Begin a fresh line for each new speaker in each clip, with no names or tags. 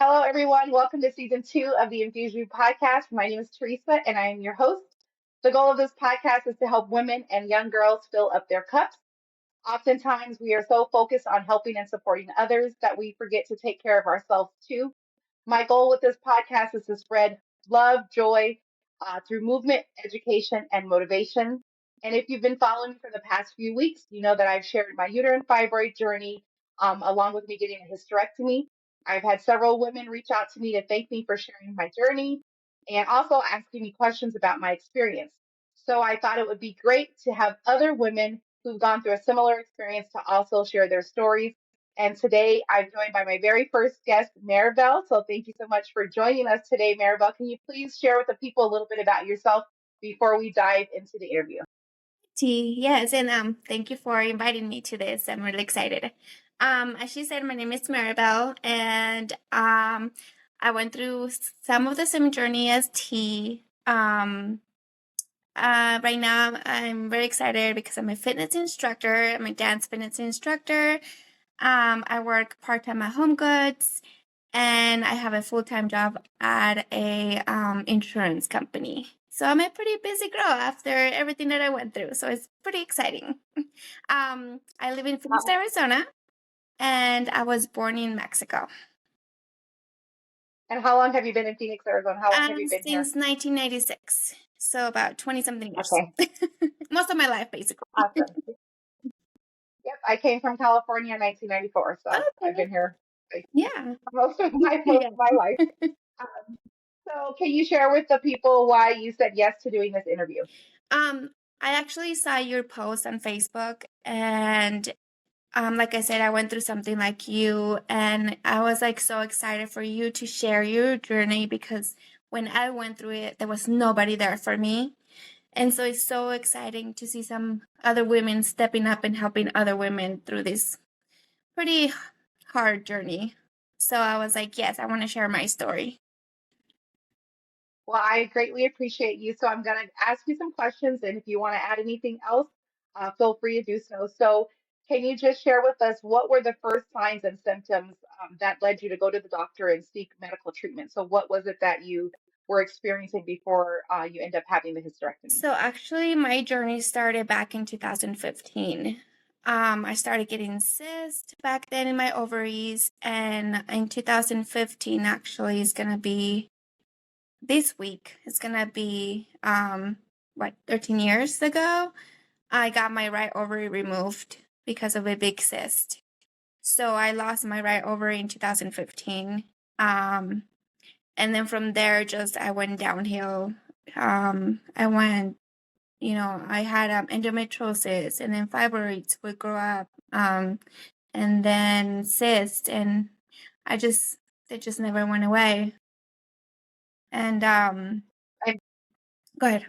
Hello, everyone. Welcome to season 2 of the Infuse You podcast. My name is Teresa, and I am your host. The goal of this podcast is to help women and young girls fill up their cups. Oftentimes, we are so focused on helping and supporting others that we forget to take care of ourselves too. My goal with this podcast is to spread love, joy through movement, education, and motivation. And if you've been following me for the past few weeks, you know that I've shared my uterine fibroid journey along with me getting a hysterectomy. I've had several women reach out to me to thank me for sharing my journey and also asking me questions about my experience. So I thought it would be great to have other women who've gone through a similar experience to also share their stories. And today I'm joined by my very first guest, Maribel. So thank you so much for joining us today, Maribel. Can you please share with the people a little bit about yourself before we dive into the interview?
Yes, and thank you for inviting me to this. I'm really excited. As she said, my name is Maribel, and I went through some of the same journey as T. Right now, I'm very excited because I'm a fitness instructor. I'm a dance fitness instructor. I work part-time at Home Goods, and I have a full-time job at a insurance company. So I'm a pretty busy girl after everything that I went through. So it's pretty exciting. I live in Phoenix, Arizona, and I was born in Mexico.
And how long have you been in Phoenix, Arizona? How long have you been here?
Since 1996. So about 20 something years.
Okay,
Most of my life, basically.
awesome. Yep, I came from California in 1994, so I've
Okay.
been here like,
Yeah.
most
Yeah.
of my life. Um, so, can you share with the people why you said yes to doing this interview?
Um, I actually saw your post on Facebook, and like I said, I went through something like you, and I was like so excited for you to share your journey because when I went through it, there was nobody there for me. And so it's so exciting to see some other women stepping up and helping other women through this pretty hard journey. So I was like, yes, I want to share my story.
Well, I greatly appreciate you. So, I'm going to ask you some questions, and if you want to add anything else, feel free to do so. So, can you just share with us what were the first signs and symptoms that led you to go to the doctor and seek medical treatment? So, what was it that you were experiencing before you end up having the hysterectomy?
So actually, my journey started back in 2015. I started getting cysts back then in my ovaries, and in 2015, actually, is gonna be this week. It's gonna be 13 years ago. I got my right ovary removed because of a big cyst. So I lost my right ovary in 2015. And then from there, just I went downhill. I went, I had endometriosis, and then fibroids would grow up, and then cyst, and they just never went away. And
And
go ahead.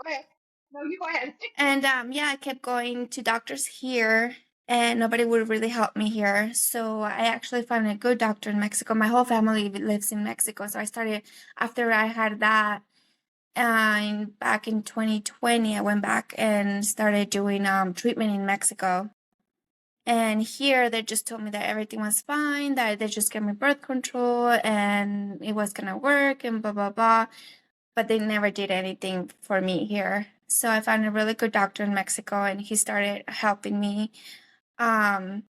go ahead. No, you go ahead.
And yeah, I kept going to doctors here, and nobody would really help me here. So I actually found a good doctor in Mexico. My whole family lives in Mexico, so I started after I had that. Back in 2020, I went back and started doing treatment in Mexico. And here they just told me that everything was fine, that they just gave me birth control and it was gonna work and blah blah blah. But they never did anything for me here. So I found a really good doctor in Mexico, and he started helping me. Um,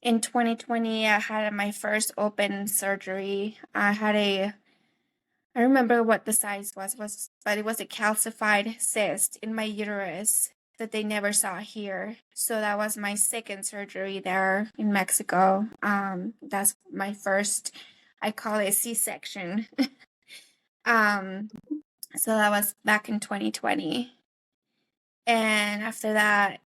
in 2020, I had my first open surgery. I remember what the size was, but it was a calcified cyst in my uterus that they never saw here. So that was my second surgery there in Mexico. That's my first, I call it C-section. um, so that was back in 2020. And after that,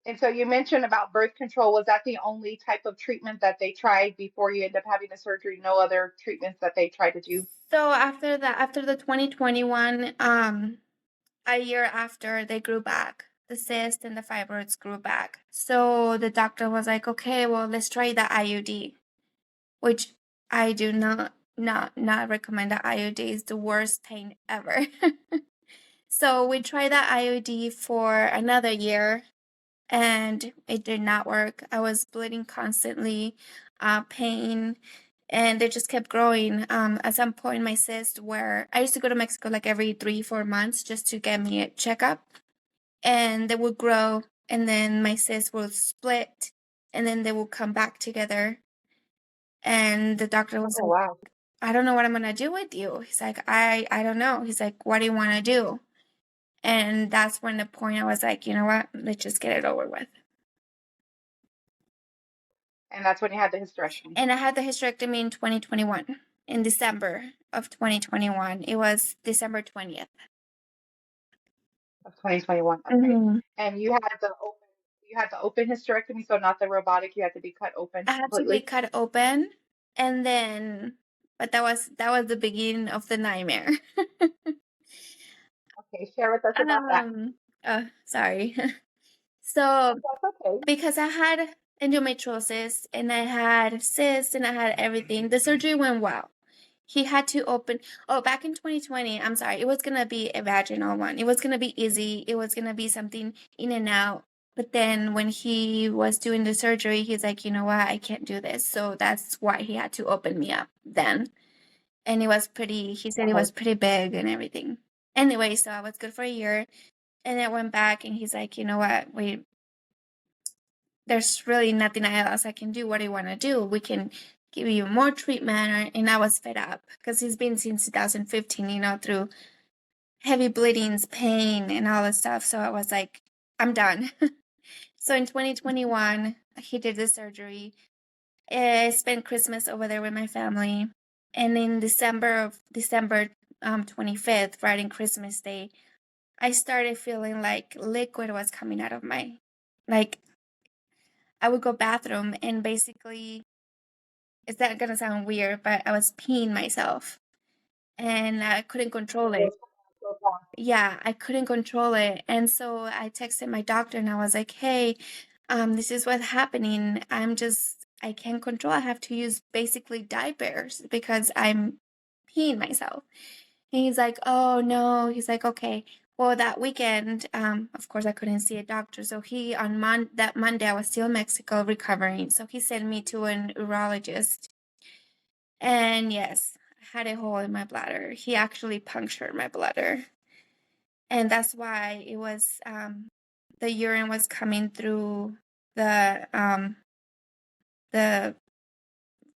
And so you mentioned about birth control. Was that the only type of treatment that they tried before you end up having the surgery? No other treatments that they tried to do?
so after the 2021, a year after, they grew back. The cyst and the fibroids grew back. So the doctor was like, okay, well, let's try the IUD, which I do not recommend. The IUD is the worst pain ever. So we tried the IUD for another year, and it did not work. I was bleeding constantly, pain, and it just kept growing. At some point, my cyst, where I used to go to Mexico like every 3-4 months just to get me a checkup, and they would grow, and then my cyst would split, and then they would come back together. And the doctor was
Oh,
like,
wow.
I don't know what I'm gonna do with you. He's like, I don't know. He's like, what do you want to do? And that's when the point I was like, you know what? Let's just get it over with.
And that's when you had the hysterectomy
And I had the hysterectomy in 2021, in December of 2021. It was December 20th.
of 2021. Okay.
Mm-hmm.
And you had the open hysterectomy, so not the robotic. You had to be cut open
I had to be
completely.
cut open, and then, but that was the beginning of the nightmare.
Okay, share with us about that.
um, sorry. So
That's okay.
because I had endometriosis and I had cysts and I had everything, the surgery went well. He had to open, back in 2020, I'm sorry, it was going to be a vaginal one. It was going to be easy. It was going to be something in and out. But then when he was doing the surgery, he's like, you know what, I can't do this. So that's why he had to open me up then. And he said it was pretty big and everything. Anyway, so I was good for a year. And I went back and he's like, you know what, there's really nothing else I can do. What do you want to do? We can give you more treatment. And I was fed up because he's been since 2015, through heavy bleedings, pain, and all this stuff. So I was like, I'm done. So in 2021, he did the surgery. I spent Christmas over there with my family. And in December 25th, right in Christmas Day, I started feeling like liquid was coming out of like, I would go bathroom and basically, is that gonna sound weird, but I was peeing myself and I couldn't control it. Yeah, I couldn't control it. And so I texted my doctor and I was like, hey, this is what's happening. I can't control. I have to use basically diapers because I'm peeing myself. And he's like, oh no. He's like, okay. Well, that weekend, of course, I couldn't see a doctor. So that Monday, I was still in Mexico recovering. So he sent me to an urologist. And yes, I had a hole in my bladder. He actually punctured my bladder. And that's why it was, the urine was coming through the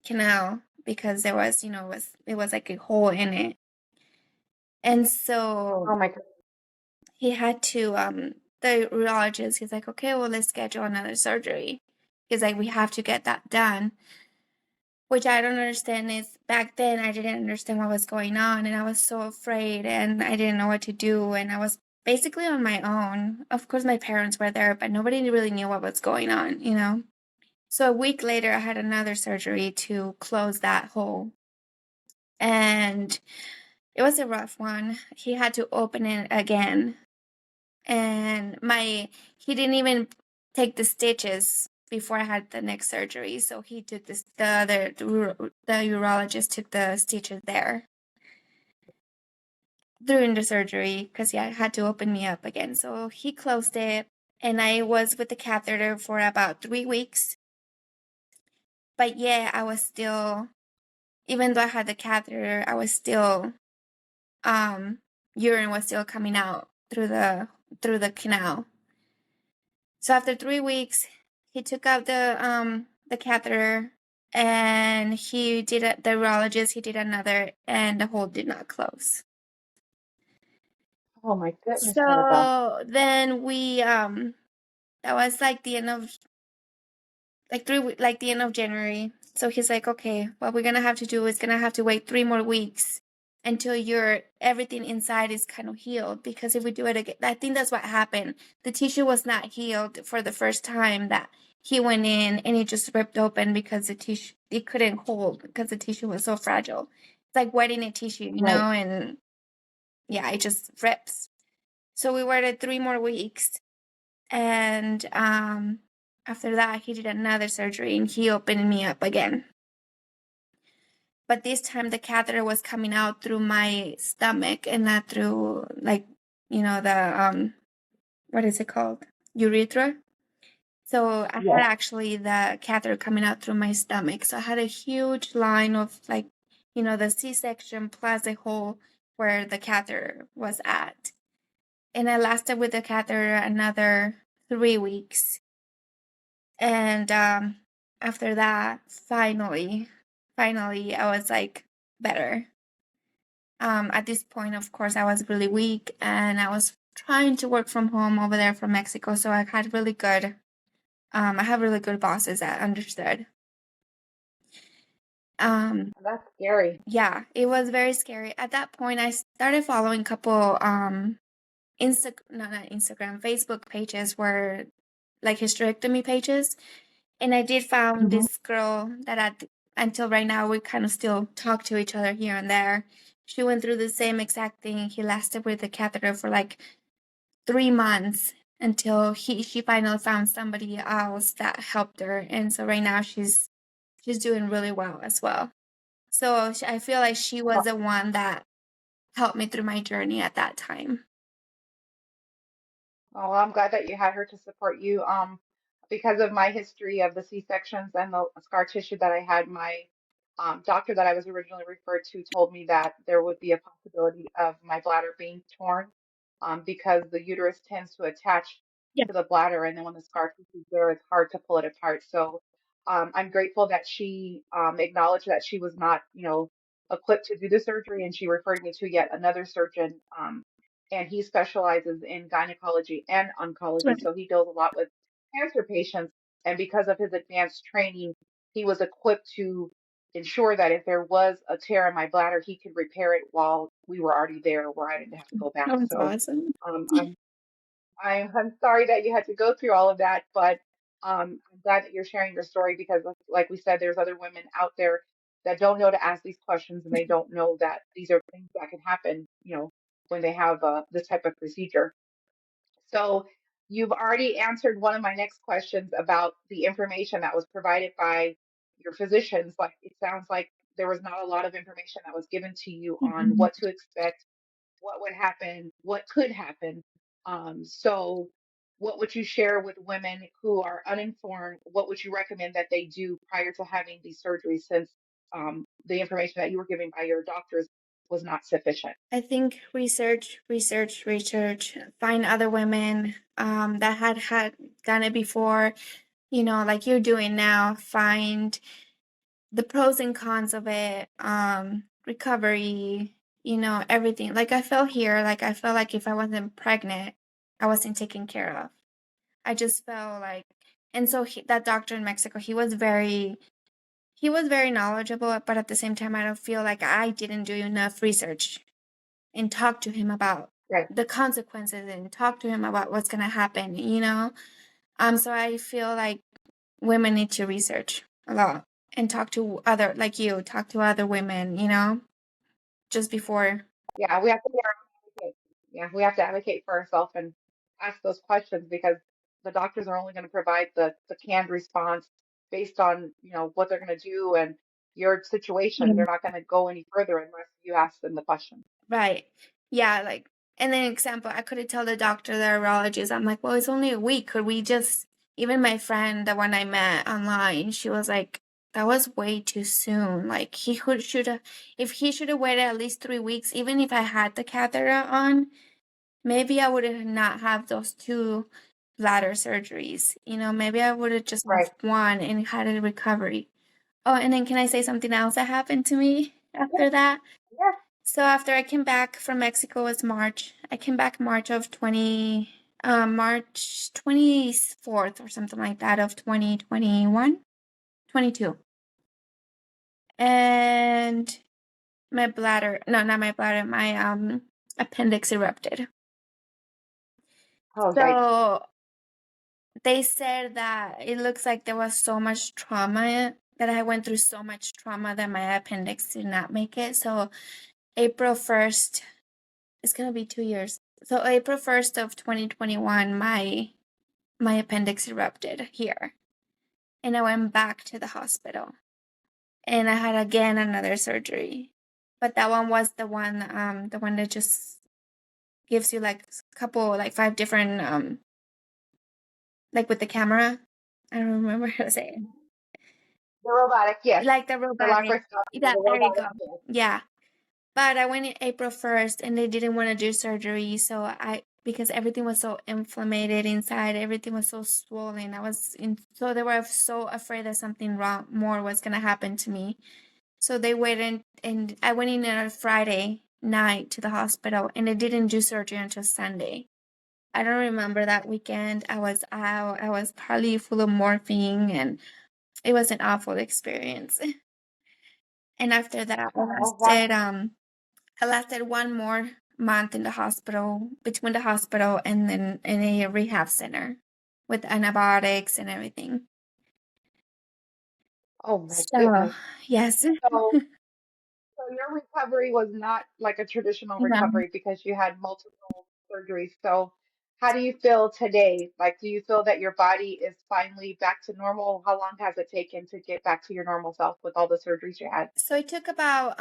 canal because there was, it was like a hole in it. And so
Oh my God.
he had to, the urologist, he's like, okay, well, let's schedule another surgery. He's like, we have to get that done. Which I don't understand is back then I didn't understand what was going on and I was so afraid and I didn't know what to do and I was basically on my own. Of course, my parents were there, but nobody really knew what was going on. So a week later, I had another surgery to close that hole. And it was a rough one. He had to open it again. And he didn't even take the stitches before I had the next surgery. So he took the urologist took the stitches there during the surgery because I had to open me up again. So he closed it and I was with the catheter for about 3 weeks. But yeah, I was still, even though I had the catheter, I was still, urine was still coming out through the canal. So after 3 weeks, he took out the catheter and the urologist, he did another and the hole did not close.
Oh my goodness, Maribel.
So then that was like the end of the end of January. So he's like, okay, what we're gonna have to do is gonna have to wait 3 more weeks until everything inside is kind of healed. Because if we do it again, I think that's what happened. The tissue was not healed for the first time that he went in and it just ripped open because the tissue, it couldn't hold because the tissue was so fragile. It's like wetting a tissue, and yeah, it just rips. So we waited 3 more weeks and after that, he did another surgery and he opened me up again. But this time the catheter was coming out through my stomach and not through the what is it called? Urethra. So I had actually the catheter coming out through my stomach. So I had a huge line of like, the C-section plus a hole where the catheter was at. And I lasted with the catheter another 3 weeks. And after that, finally, I was like better. At this point, of course, I was really weak and I was trying to work from home over there from Mexico. So I had really good, I have really good bosses that understood.
That's scary.
Yeah, it was very scary. At that point, I started following a couple, not Instagram, Facebook pages where like hysterectomy pages. And I did found
Hmm.
this girl that until right now, we kind of still talk to each other here and there. She went through the same exact thing. He lasted with the catheter for like 3 months until she finally found somebody else that helped her. And so right now she's doing really well as well. So I feel like she was the one that helped me through my journey at that time.
Oh, well, I'm glad that you had her to support you. Because of my history of the C-sections and the scar tissue that I had, my doctor that I was originally referred to told me that there would be a possibility of my bladder being torn, because the uterus tends to attach
Yeah.
to the bladder, and then when the scar tissue is there, it's hard to pull it apart. So I'm grateful that she acknowledged that she was not, equipped to do the surgery, and she referred me to yet another surgeon. And he specializes in gynecology and oncology.
Right.
So he deals a lot with cancer patients. And because of his advanced training, he was equipped to ensure that if there was a tear in my bladder, he could repair it while we were already there, where I didn't have to go back.
That was
So
awesome.
um, I'm I'm sorry that you had to go through all of that, but I'm glad that you're sharing your story because, like we said, there's other women out there that don't know to ask these questions and they don't know that these are things that can happen, when they have this type of procedure. So you've already answered one of my next questions about the information that was provided by your physicians. Like it sounds like there was not a lot of information that was given to you on
Mhm.
what to expect, what would happen, what could happen. So, what would you share with women who are uninformed? What would you recommend that they do prior to having these surgeries, since the information that you were given by your doctors was not sufficient?
I think research, find other women that had done it before, like you're doing now, find the pros and cons of it, recovery, everything. Like I felt here, like I felt like if I wasn't pregnant, I wasn't taken care of. I just felt like, and so that doctor in Mexico, he was very knowledgeable, but at the same time, I don't feel like I didn't do enough research and talk to him about
Right.
the consequences and talk to him about what's going to happen. So I feel like women need to research a lot and talk to talk to other women, just before.
Yeah, we have to be our own advocate. Yeah, we have to advocate for ourselves and ask those questions because the doctors are only going to provide the canned response based on, what they're going to do and your situation. They're not going to go any further unless you ask them the question.
Right. Yeah, like, and then example, I could tell the doctor, the urologist, I'm like, well, it's only a week. Could we just, even my friend, the one I met online, she was like, that was way too soon. Like, should have, if he should have waited at least 3 weeks, even if I had the catheter on, maybe I would have not have those two bladder surgeries. Maybe I would have just
Right.
have one and had a recovery. Oh, and then can I say something else that happened to me
Yeah.
after that?
Yeah.
So after I came back from Mexico was March. I came back March 24th or something like that of 2021, 22. And my bladder, no, not my bladder, my appendix erupted.
Oh, yikes.
So they said that it looks like there was so much trauma, that I went through so much trauma that my appendix did not make it. So April 1st, it's gonna be 2 years. So April 1st of 2021, my appendix erupted here, and I went back to the hospital, and I had again another surgery, but that one was the one that just gives you like a couple, like 5 different, like with the camera. I don't remember how to say it.
The robotic, yes.
Like the
The
robotic.
laparoscopy or
Yeah,
the
there you
robotic,
go.
yes.
Yeah. But I went in April 1st and they didn't want to do surgery. So because everything was so inflamed inside, everything was so swollen. So they were so afraid that something wrong more was going to happen to me. So they waited and I went in on a Friday night to the hospital and they didn't do surgery until Sunday. I don't remember that weekend. I was out. I was probably full of morphine and it was an awful experience. And after that,
Oh, wow.
I lasted one more month in the hospital, between the hospital and then in a rehab center with antibiotics and everything.
Oh my
So,
goodness.
yes.
So, so your recovery was not like a traditional
No.
recovery because you had multiple surgeries. So, how do you feel today? Like, do you feel that your body is finally back to normal? How long has it taken to get back to your normal self with all the surgeries you had?
So it took about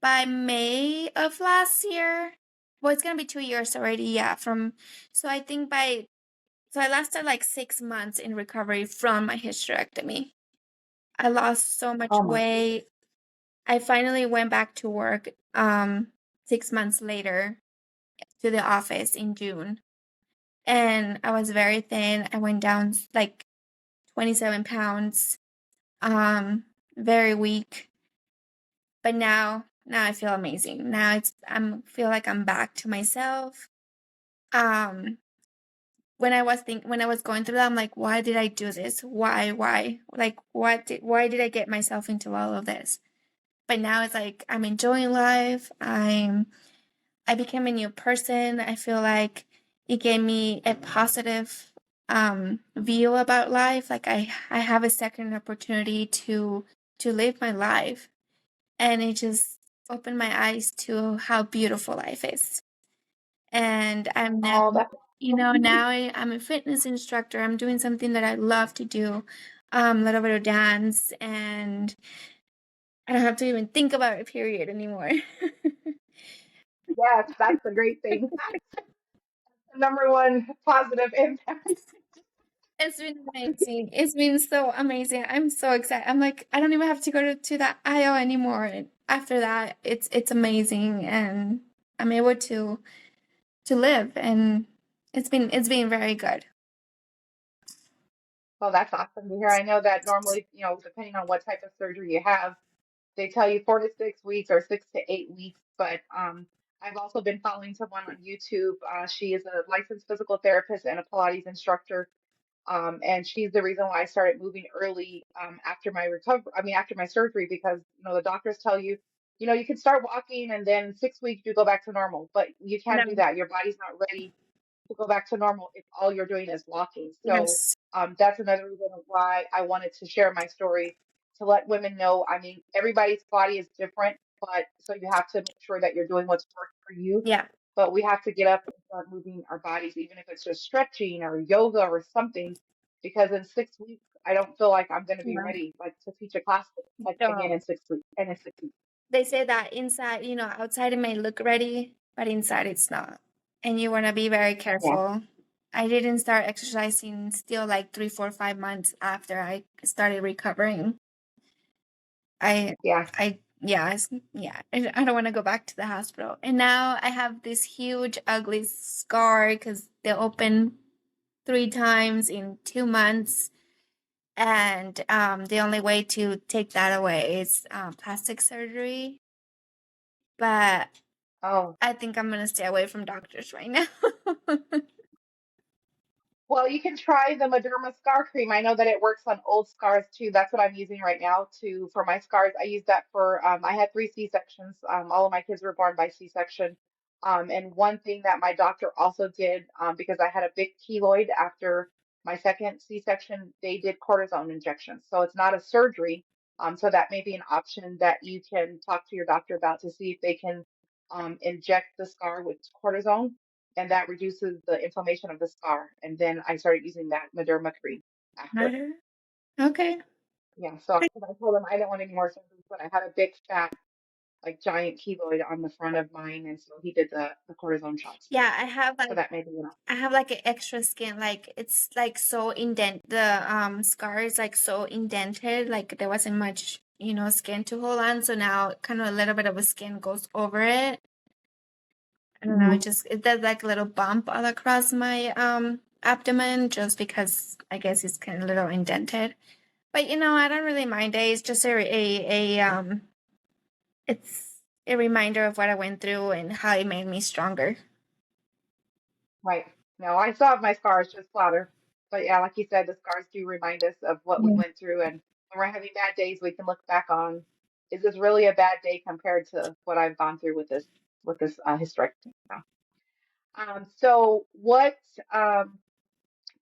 by May of last year. Well, it's gonna be 2 years already, yeah. So I think so I lasted like 6 months in recovery from my hysterectomy. I lost so much
Oh my goodness.
weight. I finally went back to work 6 months later to the office in June. And I was very thin. I went down like 27 pounds, very weak. But now I feel amazing. Now feel like I'm back to myself. Um, when I was going through that, I'm like, why did I do this? Why? Like, why did I get myself into all of this? But now it's like I'm enjoying life. I became a new person. I feel like it gave me a positive view about life. Like I have a second opportunity to live my life, and it just opened my eyes to how beautiful life is. And I'm now,
Oh, that's
I'm a fitness instructor. I'm doing something that I love to do, a little bit of dance, and I don't have to even think about a period anymore.
yes, that's the great thing. Number one positive impact.
It's been amazing. It's been so amazing. I'm so excited. I'm like, I don't even have to go to that aisle anymore. And after that, it's amazing, and I'm able to live, and it's been very good.
Well, that's awesome to hear. I know that normally, depending on what type of surgery you have, they tell you 4 to 6 weeks or 6 to 8 weeks. But I've also been following someone on YouTube. She is a licensed physical therapist and a Pilates instructor. And she's the reason why I started moving early after my recovery. I mean, after my surgery, because the doctors tell you, you can start walking and then 6 weeks you go back to normal, but you can't do
No.
that. Your body's not ready to go back to normal if all you're doing is walking. So
Yes.
that's another reason why I wanted to share my story to let women know. I mean, everybody's body is different, but so you have to make sure that you're doing what's worked for you.
Yeah.
But we have to get up and start moving our bodies, even if it's just stretching or yoga or something, because in 6 weeks, I don't feel like I'm going to be
Yeah.
ready, like to teach a class like again
So
in 6 weeks. And in 6 weeks,
they say that inside, outside it may look ready, but inside it's not. And you want to be very
yeah,
careful. I didn't start exercising still like 3, 4, 5 months after I started recovering. I,
yeah.
yeah, yeah. I don't want to go back to the hospital. And now I have this huge, ugly scar because they opened 3 times in 2 months. And the only way to take that away is plastic surgery. But
Oh.
I think I'm gonna stay away from doctors right now.
Well, you can try the Mederma scar cream. I know that it works on old scars too. That's what I'm using right now to for my scars. I use that for I had 3 C-sections. All of my kids were born by C-section. And one thing that my doctor also did, because I had a big keloid after my second C-section, they did cortisone injections. So it's not a surgery. So that may be an option that you can talk to your doctor about to see if they can inject the scar with cortisone, and that reduces the inflammation of the scar. And then I started using that Mederma cream after.
Matter? Okay.
Yeah, so 'cause I told them I didn't want any more surgery, but I had a big fat like giant keloid on the front of mine, and so he did the cortisone shots too.
Yeah, I have
So
like
that maybe, you know.
I have like an extra skin, like it's like so the scar is like so indented, like there wasn't much, skin to hold on, so now kind of a little bit of a skin goes over it. I don't know, it does like a little bump all across my abdomen just because I guess it's kind of a little indented. But I don't really mind it. It's just it's a reminder of what I went through and how it made me stronger.
Right. No, I still have my scars, just flatter. But yeah, like you said, the scars do remind us of what we
Yeah.
went through, and when we're having bad days, we can look back on, is this really a bad day compared to what I've gone through with this hysterectomy? So what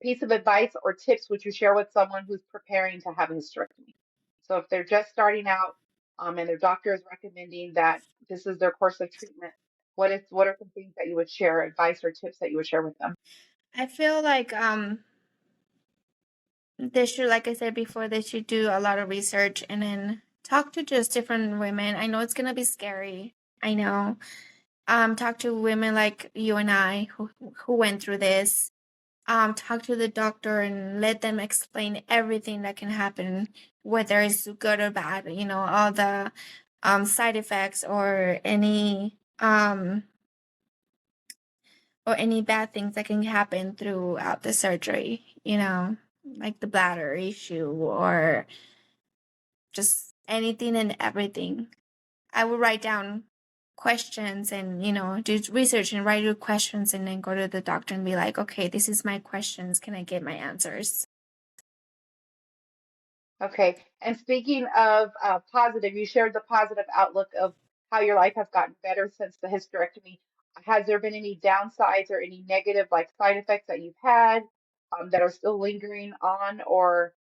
piece of advice or tips would you share with someone who's preparing to have a hysterectomy? So if they're just starting out, and their doctor is recommending that this is their course of treatment, what are some things that you would share, advice or tips that you would share with them?
I feel like they should, like I said before, they should do a lot of research and then talk to just different women. I know it's gonna be scary. I know. Talk to women like you and I who went through this. Talk to the doctor and let them explain everything that can happen, whether it's good or bad, all the side effects or any bad things that can happen throughout the surgery, like the bladder issue or just anything and everything. I would write down questions and, do research and write your questions and then go to the doctor and be like, okay, this is my questions. Can I get my answers?
Okay. And speaking of positive, you shared the positive outlook of how your life has gotten better since the hysterectomy. Has there been any downsides or any negative like side effects that you've had that are still lingering on, or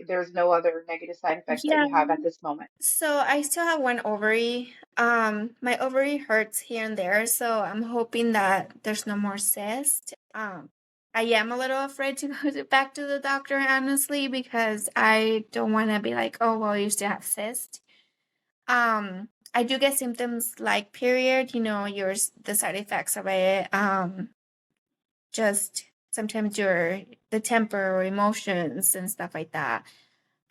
there's no other negative side effects that
Yeah.
you have at this moment?
So I still have one ovary. My ovary hurts here and there, so I'm hoping that there's no more cyst. I am a little afraid to back to the doctor, honestly, because I don't want to be like, oh, well, you still have cyst. I do get symptoms like period, the side effects of it. Just sometimes the temper or emotions and stuff like that.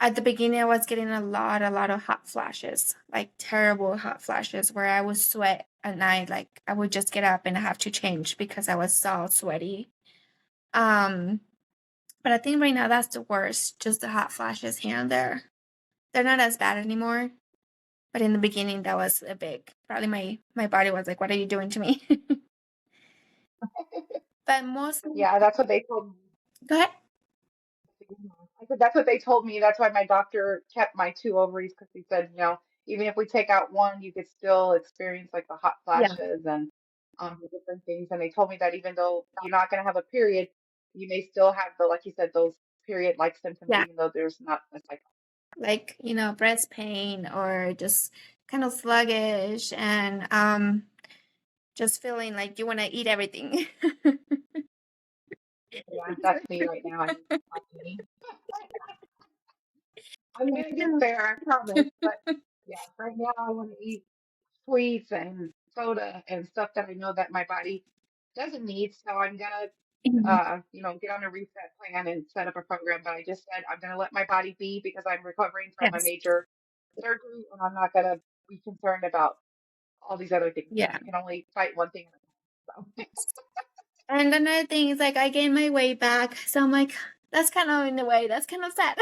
At the beginning, I was getting a lot of hot flashes, like terrible hot flashes where I would sweat at night. Like I would just get up and have to change because I was so sweaty. Um, but I think right now that's the worst, just the hot flashes here and there. They're not as bad anymore. But in the beginning, that was a big, probably my body was like, what are you doing to me? But mostly,
Yeah, that's what they told me.
go ahead.
I said that's what they told me. That's why my doctor kept my two ovaries, because he said, even if we take out one, you could still experience like the hot
Yeah.
flashes and the different things. And they told me that even though you're not going to have a period, you may still have the, like you said, those period-like symptoms,
Yeah.
even though there's not a cycle.
Like, breast pain or just kind of sluggish and just feeling like you want to eat everything.
Yeah, that's me right now. I need to stop eating. I'm gonna get there, I promise. But yeah, right now I want to eat sweets and soda and stuff that I know that my body doesn't need. So I'm gonna,
Mhm.
get on a reset plan and set up a program. But I just said I'm gonna let my body be because I'm recovering from a
Yes.
major surgery, and I'm not gonna be concerned about all these other things.
Yeah.
I can only fight one thing at a time. So
And another thing is like I gained my weight back. So I'm like, that's kind of in a way, that's kind of sad.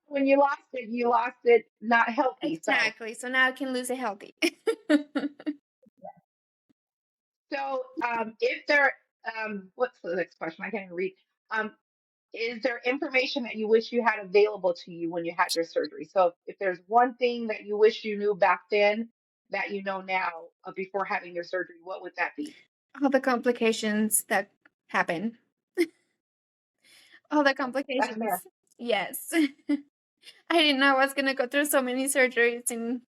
when you lost it not healthy. So
Exactly. So now I can lose it healthy.
if there, what's the next question? I can't even read. Um, is there information that you wish you had available to you when you had your surgery? So if there's one thing that you wish you knew back then that you know now before having your surgery, what would that be?
All the complications that happen. All the
That's fair.
complications. Yes. I didn't know I was going to go through so many surgeries in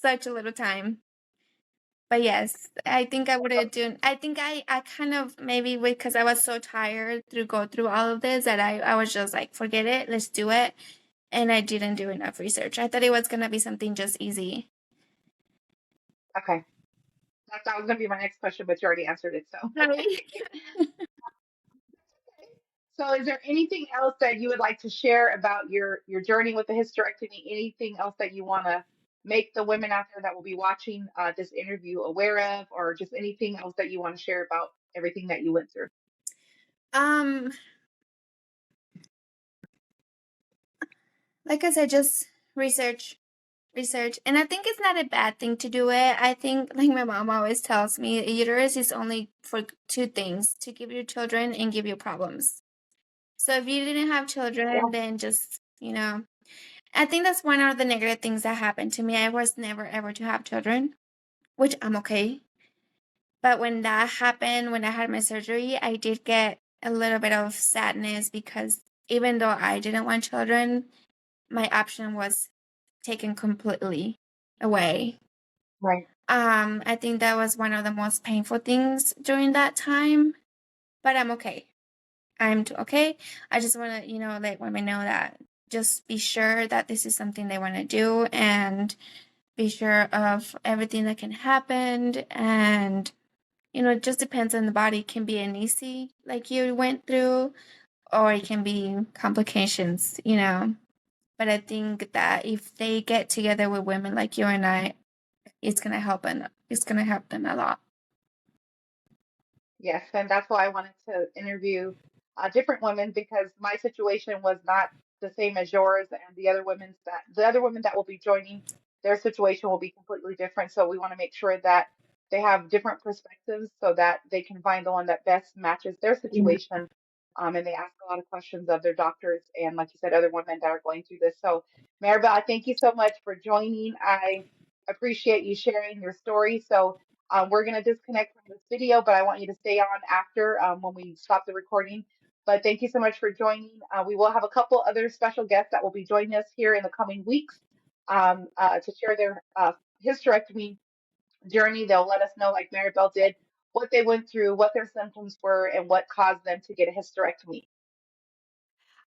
such a little time. But yes, I think I would have done. I think I kind of maybe because I was so tired to go through all of this that I was just like, forget it, let's do it. and I didn't do enough research. I thought it was going to be something just easy.
Okay. That was going to be my next question, but you already answered it. So,
Right.
so is there anything else that you would like to share about your journey with the hysterectomy? Anything else that you want to make the women out there that will be watching this interview aware of, or just anything else that you want to share about everything that you went through?
Um, like I said, just research, research. And I think it's not a bad thing to do it. I think, like my mom always tells me, a uterus is only for two things, to give you children and give you problems. So if you didn't have children,
Yeah.
then just, I think that's one of the negative things that happened to me. I was never ever to have children, which I'm okay. But when that happened, when I had my surgery, I did get a little bit of sadness because even though I didn't want children, my option was taken completely away.
Right.
I think that was one of the most painful things during that time, but I'm okay. I'm okay. I just want to, let women know that just be sure that this is something they want to do and be sure of everything that can happen. And, it just depends on the body. It can be an easy, like you went through, or it can be complications. But I think that if they get together with women like you and I, it's going to help, and it's going to help them a lot.
Yes, and that's why I wanted to interview different women because my situation was not the same as yours, and the other women that will be joining, their situation will be completely different. So we want to make sure that they have different perspectives so that they can find the one that best matches their situation. And they ask a lot of questions of their doctors and, like you said, other women that are going through this. So, Maribel, I thank you so much for joining. I appreciate you sharing your story. So. We're going to disconnect from this video, but I want you to stay on after when we stop the recording. But thank you so much for joining. We will have a couple other special guests that will be joining us here in the coming weeks to share their hysterectomy journey. They'll let us know, like Maribel did, what they went through, what their symptoms were, and what caused them to get a hysterectomy.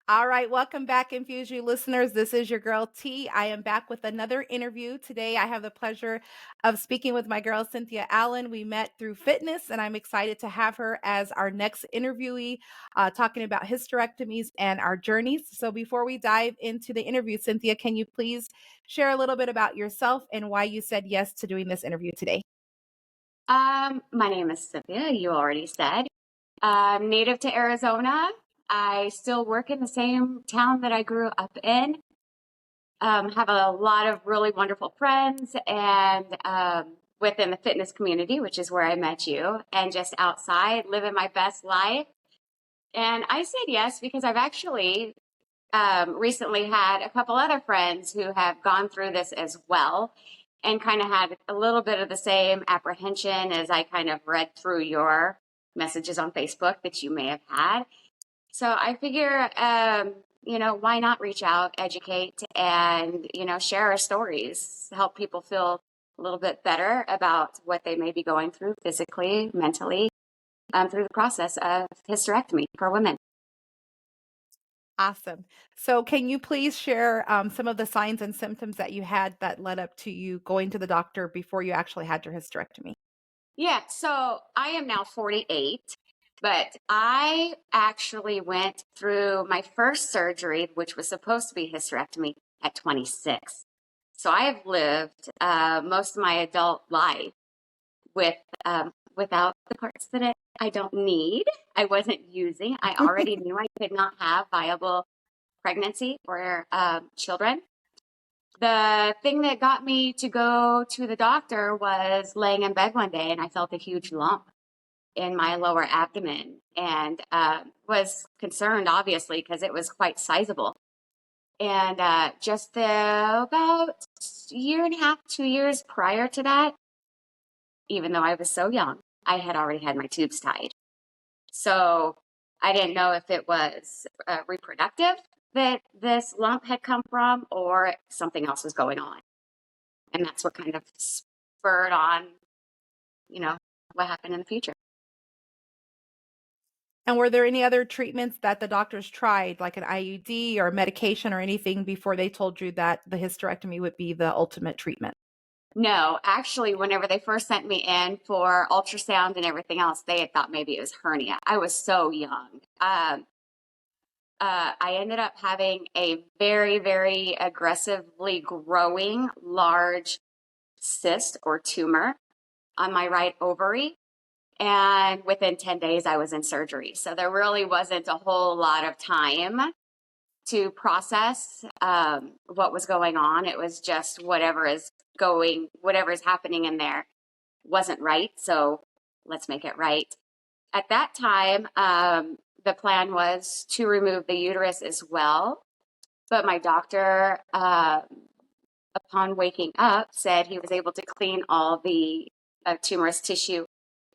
All right, welcome back, Infuse listeners. This is your girl T. I am back with another interview. Today, I have the pleasure of speaking with my girl, Senthia Allen. We met through fitness, and I'm excited to have her as our next interviewee, talking about hysterectomies and our journeys. So before we dive into the interview, Senthia, can you please share a little bit about yourself and why you said yes to doing this interview today?
My name is Senthia, you already said. I'm native to Arizona. I still work in the same town that I grew up in. Have a lot of really wonderful friends and within the fitness community, which is where I met you, and just outside, living my best life. And I said yes because I've actually recently had a couple other friends who have gone through this as well and kind of had a little bit of the same apprehension as I kind of read through your messages on Facebook that you may have had. So I figure, why not reach out, educate, and, share our stories, help people feel a little bit better about what they may be going through physically, mentally, through the process of hysterectomy for women.
Awesome. So can you please share some of the signs and symptoms that you had that led up to you going to the doctor before you actually had your hysterectomy?
Yeah, so I am now 48, but I actually went through my first surgery, which was supposed to be hysterectomy, at 26. So I have lived most of my adult life with without the parts that I don't need. I wasn't using. I already knew I could not have viable pregnancy or children. The thing that got me to go to the doctor was laying in bed one day and I felt a huge lump in my lower abdomen and was concerned, obviously, because it was quite sizable. And just about a year and a half, 2 years prior to that, even though I was so young, I had already had my tubes tied. So I didn't know if it was reproductive that this lump had come from or something else was going on. And that's what kind of spurred on, what happened in the future.
And were there any other treatments that the doctors tried, like an IUD or medication or anything, before they told you that the hysterectomy would be the ultimate treatment?
No, actually, whenever they first sent me in for ultrasound and everything else, they had thought maybe it was hernia. I was so young. I ended up having a very, very aggressively growing large cyst or tumor on my right ovary. And within 10 days, I was in surgery. So there really wasn't a whole lot of time to process what was going on. It was just whatever is happening in there wasn't right. So let's make it right. At that time, the plan was to remove the uterus as well. But my doctor, upon waking up, said he was able to clean all the tumorous tissue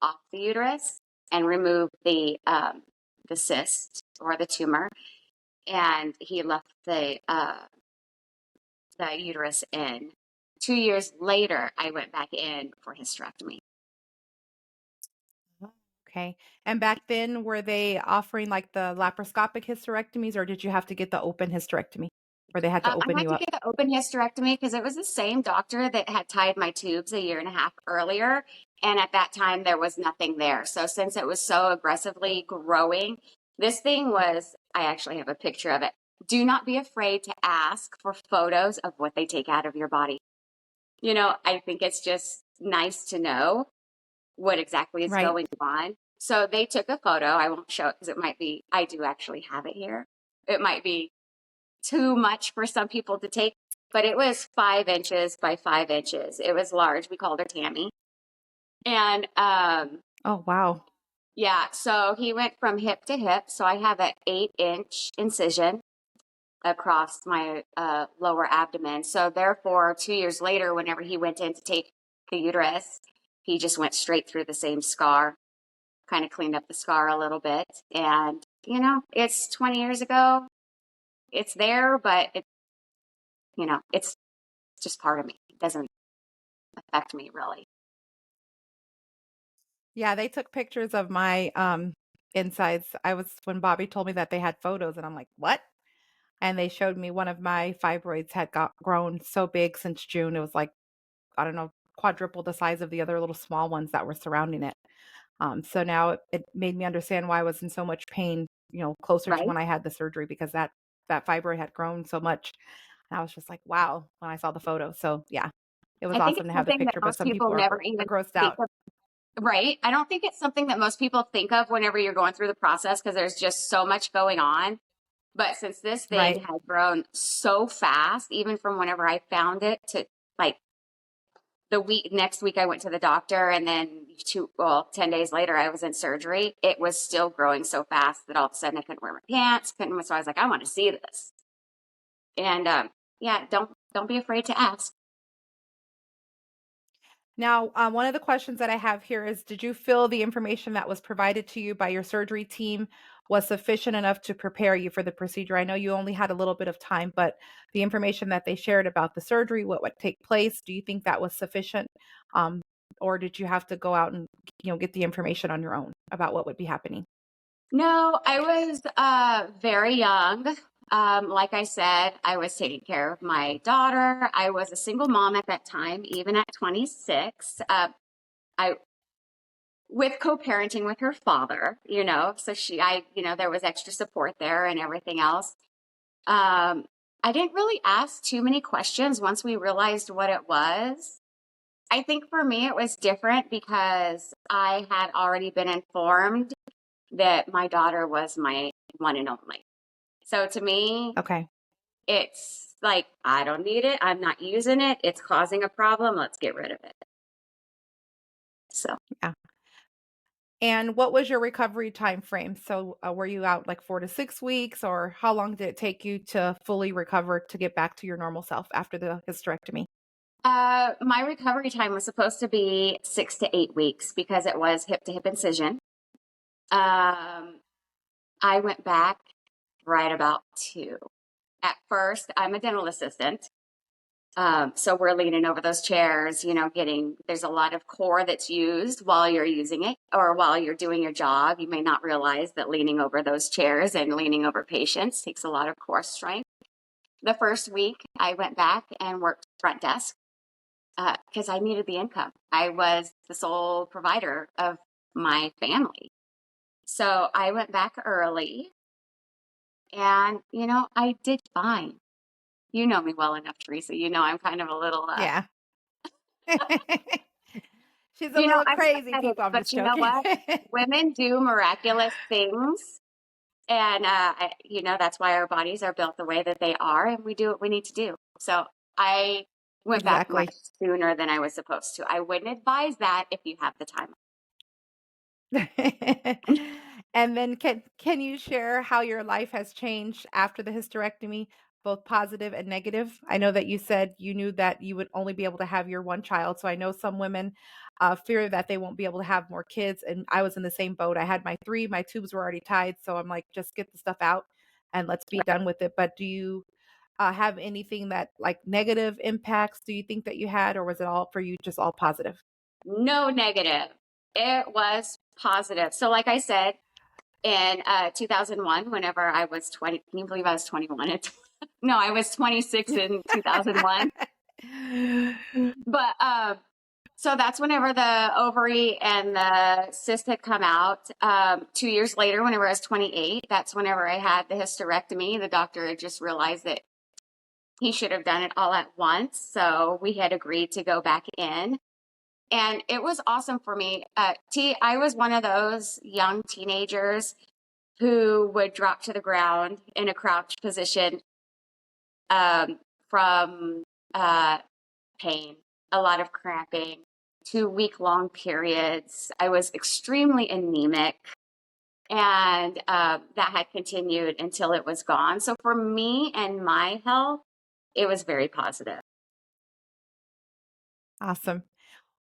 off the uterus and remove the cyst or the tumor, and he left the uterus in. 2 years later, I went back in for hysterectomy.
Okay. And back then, were they offering like the laparoscopic hysterectomies, or did you have to get the open hysterectomy where they had to
I
open
had
you
to
up?
get the open hysterectomy because it was the same doctor that had tied my tubes a year and a half earlier. And at that time, there was nothing there. So since it was so aggressively growing, this thing was, I actually have a picture of it. Do not be afraid to ask for photos of what they take out of your body. You know, I think it's just nice to know what exactly is
Right.
going on. So they took a photo. I won't show it because it might be, I do actually have it here. It might be too much for some people to take, but it was 5 inches by 5 inches. It was large. We called her Tammy. And
Oh, wow.
yeah, so he went from hip to hip. So I have an 8-inch incision across my lower abdomen. So therefore, 2 years later, whenever he went in to take the uterus, he just went straight through the same scar, kind of cleaned up the scar a little bit. And, you know, it's 20 years ago. It's there, but it's just part of me. It doesn't affect me really.
Yeah, they took pictures of my insides. When Bobby told me that they had photos, and I'm like, what? And they showed me one of my fibroids had grown so big since June. It was like, I don't know, quadruple the size of the other little small ones that were surrounding it. So now it made me understand why I was in so much pain, closer to
Right.
when I had the surgery, because that fibroid had grown so much. And I was just like, wow, when I saw the photo. So yeah, it was
I think
awesome
it's
to have the
something that
picture, but
most
some
people
people
never
are
even
grossed
think
out.
of. Right. I don't think it's something that most people think of whenever you're going through the process because there's just so much going on. But since this thing
Right.
had grown so fast, even from whenever I found it to like next week, I went to the doctor, and then 10 days later, I was in surgery. It was still growing so fast that all of a sudden I couldn't wear my pants. So I was like, I want to see this. And yeah, don't be afraid to ask.
Now, one of the questions that I have here is, did you feel the information that was provided to you by your surgery team was sufficient enough to prepare you for the procedure? I know you only had a little bit of time, but the information that they shared about the surgery, what would take place, do you think that was sufficient? Or did you have to go out and, get the information on your own about what would be happening?
No, I was very young. Like I said, I was taking care of my daughter. I was a single mom at that time, even at 26. I with co-parenting with her father, so there was extra support there and everything else. I didn't really ask too many questions once we realized what it was. I think for me, it was different because I had already been informed that my daughter was my one and only. So to me,
Okay.
it's like, I don't need it. I'm not using it. It's causing a problem. Let's get rid of it. So,
Yeah. And what was your recovery time frame? So were you out like 4 to 6 weeks, or how long did it take you to fully recover to get back to your normal self after the hysterectomy?
my recovery time was supposed to be 6 to 8 weeks because it was hip to hip incision. I went back right about 2. At first, I'm a dental assistant. So we're leaning over those chairs, there's a lot of core that's used while you're using it or while you're doing your job. You may not realize that leaning over those chairs and leaning over patients takes a lot of core strength. The first week I went back and worked front desk because I needed the income. I was the sole provider of my family. So I went back early and, I did fine. You know me well enough, Teresa. I'm kind of a little,
Yeah. She's a little
I'm
crazy,
competitive,
people. I'm
but
just
you know
joking.
what? Women do miraculous things. And, that's why our bodies are built the way that they are. And we do what we need to do. So I went back
Exactly.
much sooner than I was supposed to. I wouldn't advise that if you have the time.
And then can you share how your life has changed after the hysterectomy, both positive and negative? I know that you said you knew that you would only be able to have your one child. So I know some women fear that they won't be able to have more kids. And I was in the same boat. I had my tubes were already tied. So I'm like, just get the stuff out and let's be done with it. But do you have anything that like negative impacts do you think that you had, or was it all for you just all positive?
No negative. It was positive. So like I said, in 2001, whenever I was 20, can you believe I was 21? No, I was 26 in 2001. But so that's whenever the ovary and the cyst had come out. 2 years later, whenever I was 28, that's whenever I had the hysterectomy. The doctor had just realized that he should have done it all at once. So we had agreed to go back in. And it was awesome for me. I was one of those young teenagers who would drop to the ground in a crouch position from pain, a lot of cramping, 2-week-long periods. I was extremely anemic, and that had continued until it was gone. So for me and my health, it was very positive.
Awesome.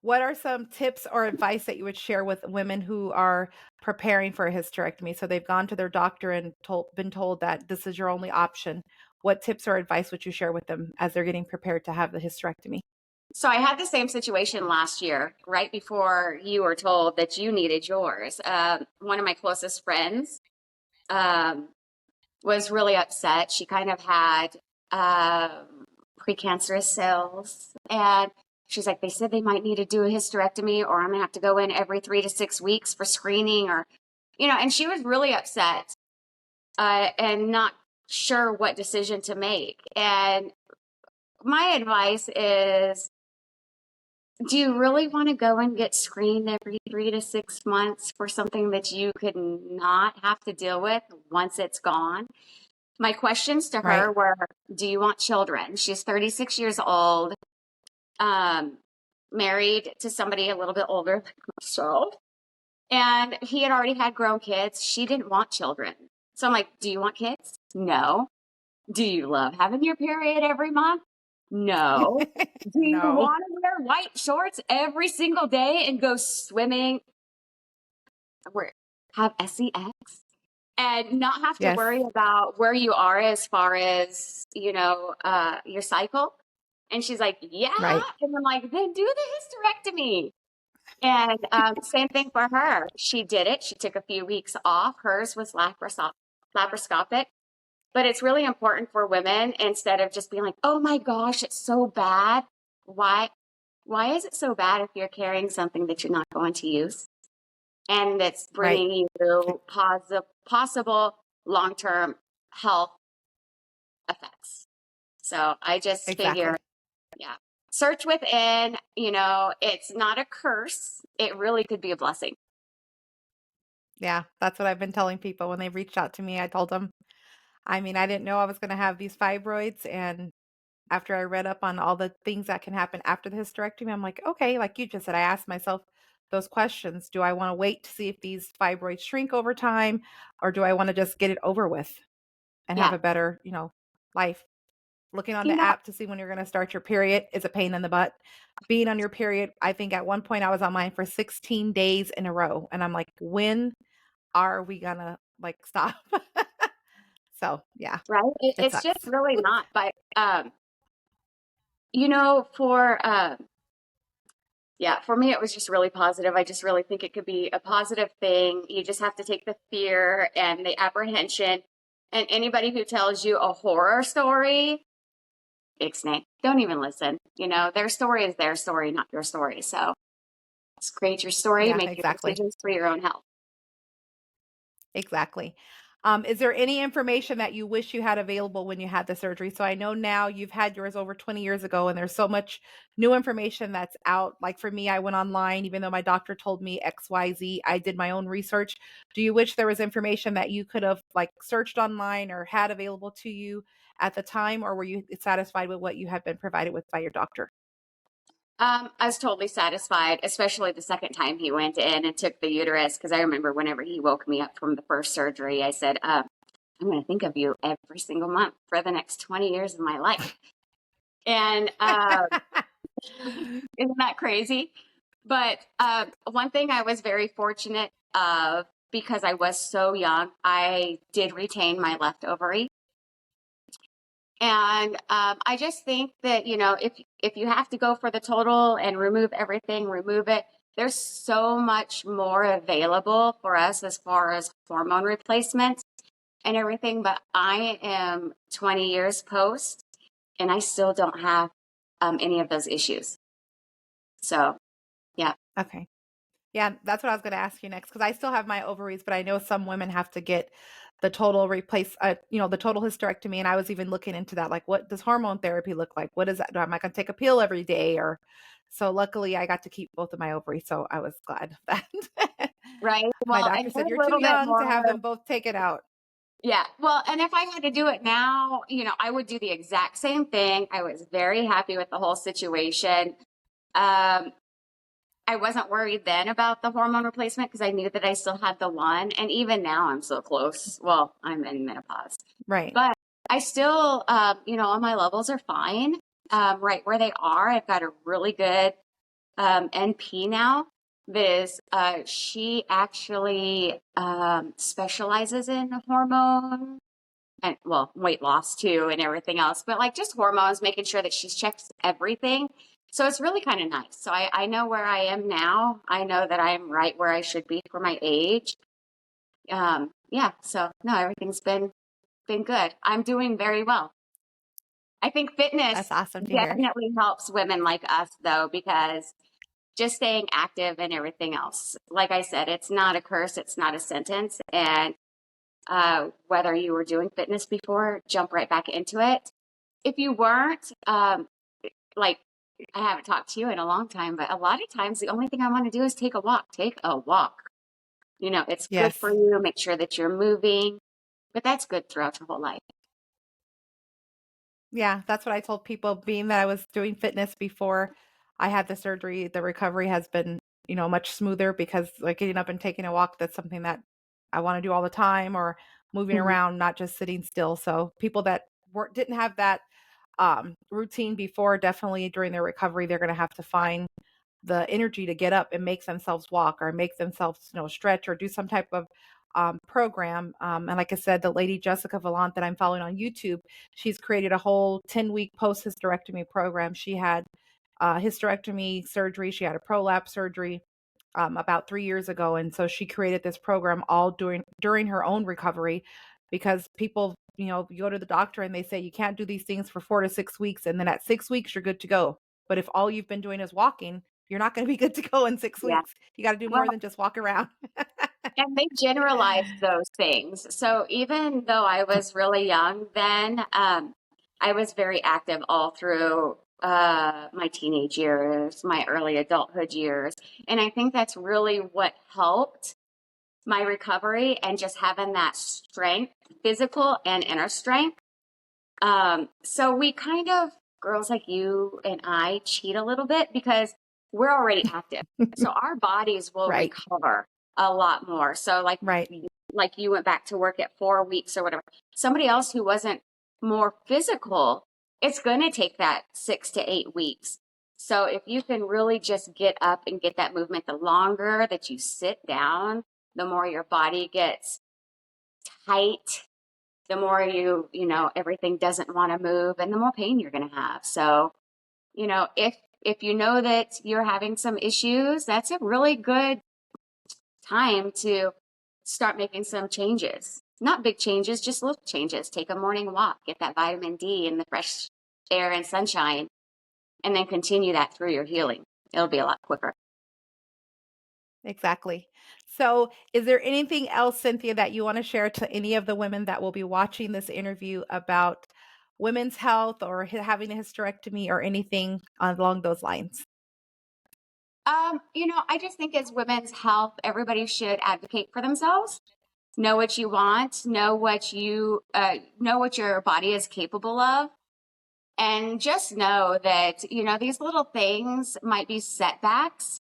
What are some tips or advice that you would share with women who are preparing for a hysterectomy? So they've gone to their doctor and been told that this is your only option. What tips or advice would you share with them as they're getting prepared to have the hysterectomy?
So I had the same situation last year, right before you were told that you needed yours. One of my closest friends was really upset. She kind of had precancerous cells, and she's like, they said they might need to do a hysterectomy, or I'm gonna have to go in every 3 to 6 weeks for screening, or and she was really upset and not sure what decision to make. And my advice is, do you really want to go and get screened every 3 to 6 months for something that you could not have to deal with once it's gone? My questions to
Right.
her were, do you want children? She's 36 years old, married to somebody a little bit older like myself. And he had already had grown kids. She didn't want children. So I'm like, do you want kids? No. Do you love having your period every month? No. Do you
No.
want to wear white shorts every single day and go swimming? Have sex and not have to
Yes.
worry about where you are as far as, your cycle? And she's like, yeah.
Right.
And I'm like, then do the hysterectomy. And same thing for her. She did it. She took a few weeks off. Hers was laparoscopic. But it's really important for women, instead of just being like, oh my gosh, it's so bad. Why is it so bad if you're carrying something that you're not going to use and that's bringing you possible long-term health effects? So I just figure, yeah, search within, it's not a curse. It really could be a blessing.
Yeah, that's what I've been telling people when they reached out to me. I told them, I didn't know I was going to have these fibroids. And after I read up on all the things that can happen after the hysterectomy, I'm like, okay, like you just said, I asked myself those questions. Do I want to wait to see if these fibroids shrink over time, or do I want to just get it over with and have
Yeah.
a better, life? Looking on the app to see when you're going to start your period is a pain in the butt. Being on your period, I think at one point I was on mine for 16 days in a row. And I'm like, when are we going to stop? So, yeah.
Right. It's
sucks.
just really not. But for me, it was just really positive. I just really think it could be a positive thing. You just have to take the fear and the apprehension. And anybody who tells you a horror story, ixnay, don't even listen. Their story is their story, not your story. So just create your story,
Yeah,
make your
exactly.
decisions for your own health.
Exactly. Is there any information that you wish you had available when you had the surgery? So I know now you've had yours over 20 years ago, and there's so much new information that's out. Like for me, I went online, even though my doctor told me XYZ, I did my own research. Do you wish there was information that you could have like searched online or had available to you at the time, or were you satisfied with what you had been provided with by your doctor?
I was totally satisfied, especially the second time he went in and took the uterus. Because I remember whenever he woke me up from the first surgery, I said, I'm going to think of you every single month for the next 20 years of my life. And isn't that crazy? But one thing I was very fortunate of, because I was so young, I did retain my left ovary. And I just think that, if you have to go for the total and remove everything, remove it. There's so much more available for us as far as hormone replacements and everything. But I am 20 years post, and I still don't have any of those issues. So, yeah.
Okay. Yeah, that's what I was going to ask you next, because I still have my ovaries, but I know some women have to get the total the total hysterectomy. And I was even looking into that, like, what does hormone therapy look like? What is that? Am I going to take a pill every day? Or so luckily I got to keep both of my ovaries. So I was glad that
Right.
my
Well,
doctor
and
said,
a
you're too
little bit
young to
more.
have them both taken out.
Yeah. Well, and if I had to do it now, I would do the exact same thing. I was very happy with the whole situation. I wasn't worried then about the hormone replacement because I knew that I still had the one. And even now I'm so close. Well, I'm in menopause.
Right.
But I still, all my levels are fine, right where they are. I've got a really good NP now. She actually specializes in hormone and, well, weight loss too and everything else, but like just hormones, making sure that she's checked everything. So it's really kind of nice. So I know where I am now. I know that I'm right where I should be for my age. Yeah. So no, everything's been good. I'm doing very well. I think fitness
That's awesome to hear.
definitely helps women like us though, because just staying active and everything else. Like I said, it's not a curse. It's not a sentence. And whether you were doing fitness before, jump right back into it. If you weren't, like I haven't talked to you in a long time, but a lot of times the only thing I want to do is take a walk. Take a walk. It's good
Yes.
for you. Make sure that you're moving, but that's good throughout your whole life.
Yeah, that's what I told people, being that I was doing fitness before I had the surgery. The recovery has been, much smoother because like getting up and taking a walk, that's something that I want to do all the time, or moving
Mhm.
around, not just sitting still. So people that didn't have that routine before, definitely during their recovery, they're going to have to find the energy to get up and make themselves walk or make themselves, stretch or do some type of program. And like I said, the lady Jessica Vallant that I'm following on YouTube, she's created a whole 10-week post hysterectomy program. She had hysterectomy surgery. She had a prolapse surgery about 3 years ago. And so she created this program all during her own recovery, because people, you go to the doctor and they say you can't do these things for 4 to 6 weeks. And then at 6 weeks, you're good to go. But if all you've been doing is walking, you're not going to be good to go in 6
Yeah.
weeks. You got to do
Well,
more than just walk around.
and they generalize those things. So even though I was really young then, I was very active all through my teenage years, my early adulthood years. And I think that's really what helped my recovery and just having that strength, physical and inner strength. So we kind of, girls like you and I, cheat a little bit because we're already active. So our bodies will
Right.
recover a lot more. So
Right.
like you went back to work at 4 weeks or whatever. Somebody else who wasn't more physical, it's going to take that 6 to 8 weeks. So if you can really just get up and get that movement, the longer that you sit down, the more your body gets tight, the more everything doesn't want to move and the more pain you're going to have. So if you know that you're having some issues, that's a really good time to start making some changes. Not big changes, just little changes. Take a morning walk, get that vitamin D in the fresh air and sunshine, and then continue that through your healing. It'll be a lot quicker.
Exactly. So, is there anything else, Senthia, that you want to share to any of the women that will be watching this interview about women's health or having a hysterectomy or anything along those lines?
I just think as women's health, everybody should advocate for themselves. Know what you want, know what your body is capable of, and just know that, these little things might be setbacks,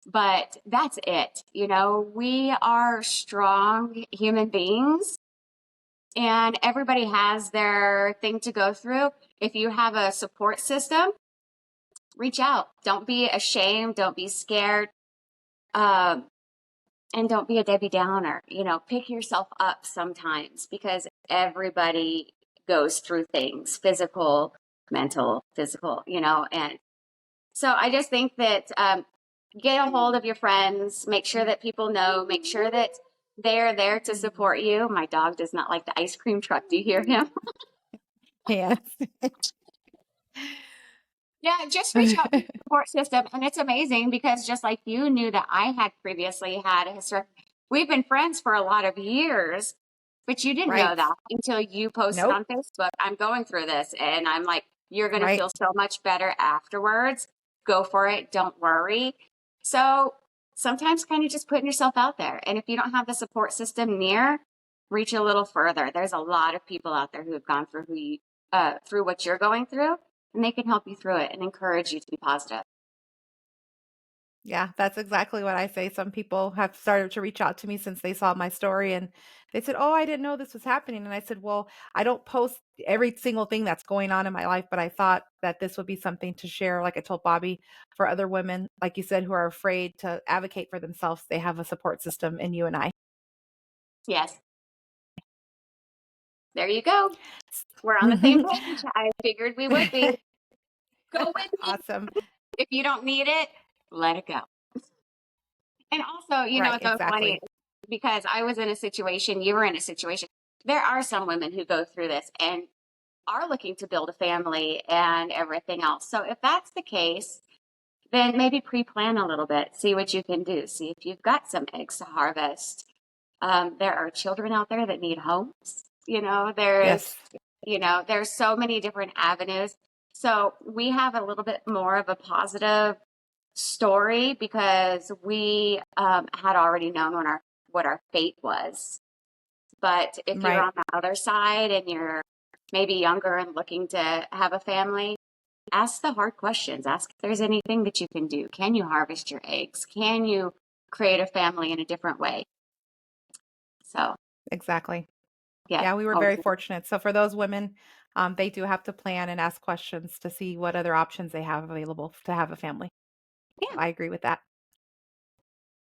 but that's it. We are strong human beings and everybody has their thing to go through. If you have a support system, reach out. Don't be ashamed. Don't be scared. And don't be a Debbie Downer. Pick yourself up sometimes because everybody goes through things, physical, mental, physical, and so I just think that get a hold of your friends, make sure that people know, make sure that they're there to support you. My dog does not like the ice cream truck. Do you hear him?
Yes.
Yeah, just reach out to the support system. And it's amazing because just like you knew that I had previously had a hysterectomy, we've been friends for a lot of years, but you didn't know
Right.
that until you posted
Nope.
on Facebook, I'm going through this. And I'm like, you're going to
Right.
feel so much better afterwards. Go for it. Don't worry. So sometimes kind of just putting yourself out there. And if you don't have the support system near, reach a little further. There's a lot of people out there who have gone through through what you're going through, and they can help you through it and encourage you to be positive.
Yeah, that's exactly what I say. Some people have started to reach out to me since they saw my story and they said, "Oh, I didn't know this was happening." And I said, "Well, I don't post every single thing that's going on in my life, but I thought that this would be something to share, like I told Bobby, for other women, like you said, who are afraid to advocate for themselves. They have a support system in you and I."
Yes. There you go. We're on the same page. I figured we would be. Go with it.
Awesome.
If you don't need it, let it go. And also,
Right,
it's so funny
exactly.
because I was in a situation, you were in a situation. There are some women who go through this and are looking to build a family and everything else. So if that's the case, then maybe pre-plan a little bit, see what you can do. See if you've got some eggs to harvest. There are children out there that need homes.
Yes.
There's so many different avenues. So we have a little bit more of a positive story because we had already known what our fate was. But if you're
Right.
on the other side and you're maybe younger and looking to have a family, ask the hard questions. Ask if there's anything that you can do. Can you harvest your eggs? Can you create a family in a different way? So,
Exactly.
yeah.
Yeah, we were very fortunate. So for those women, they do have to plan and ask questions to see what other options they have available to have a family.
Yeah.
I agree with that.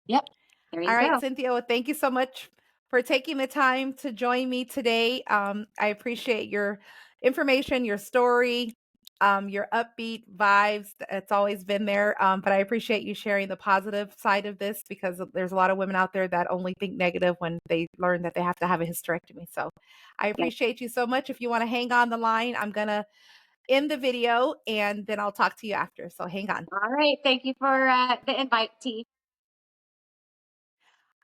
Yep. There you
All right,
go.
Cynthia, well, thank you so much for taking the time to join me today. I appreciate your information, your story, your upbeat vibes. It's always been there. But I appreciate you sharing the positive side of this because there's a lot of women out there that only think negative when they learn that they have to have a hysterectomy. So I appreciate you so much. If you want to hang on the line, I'm going to end the video and then I'll talk to you after. So hang on.
All right. Thank you for the invite, T.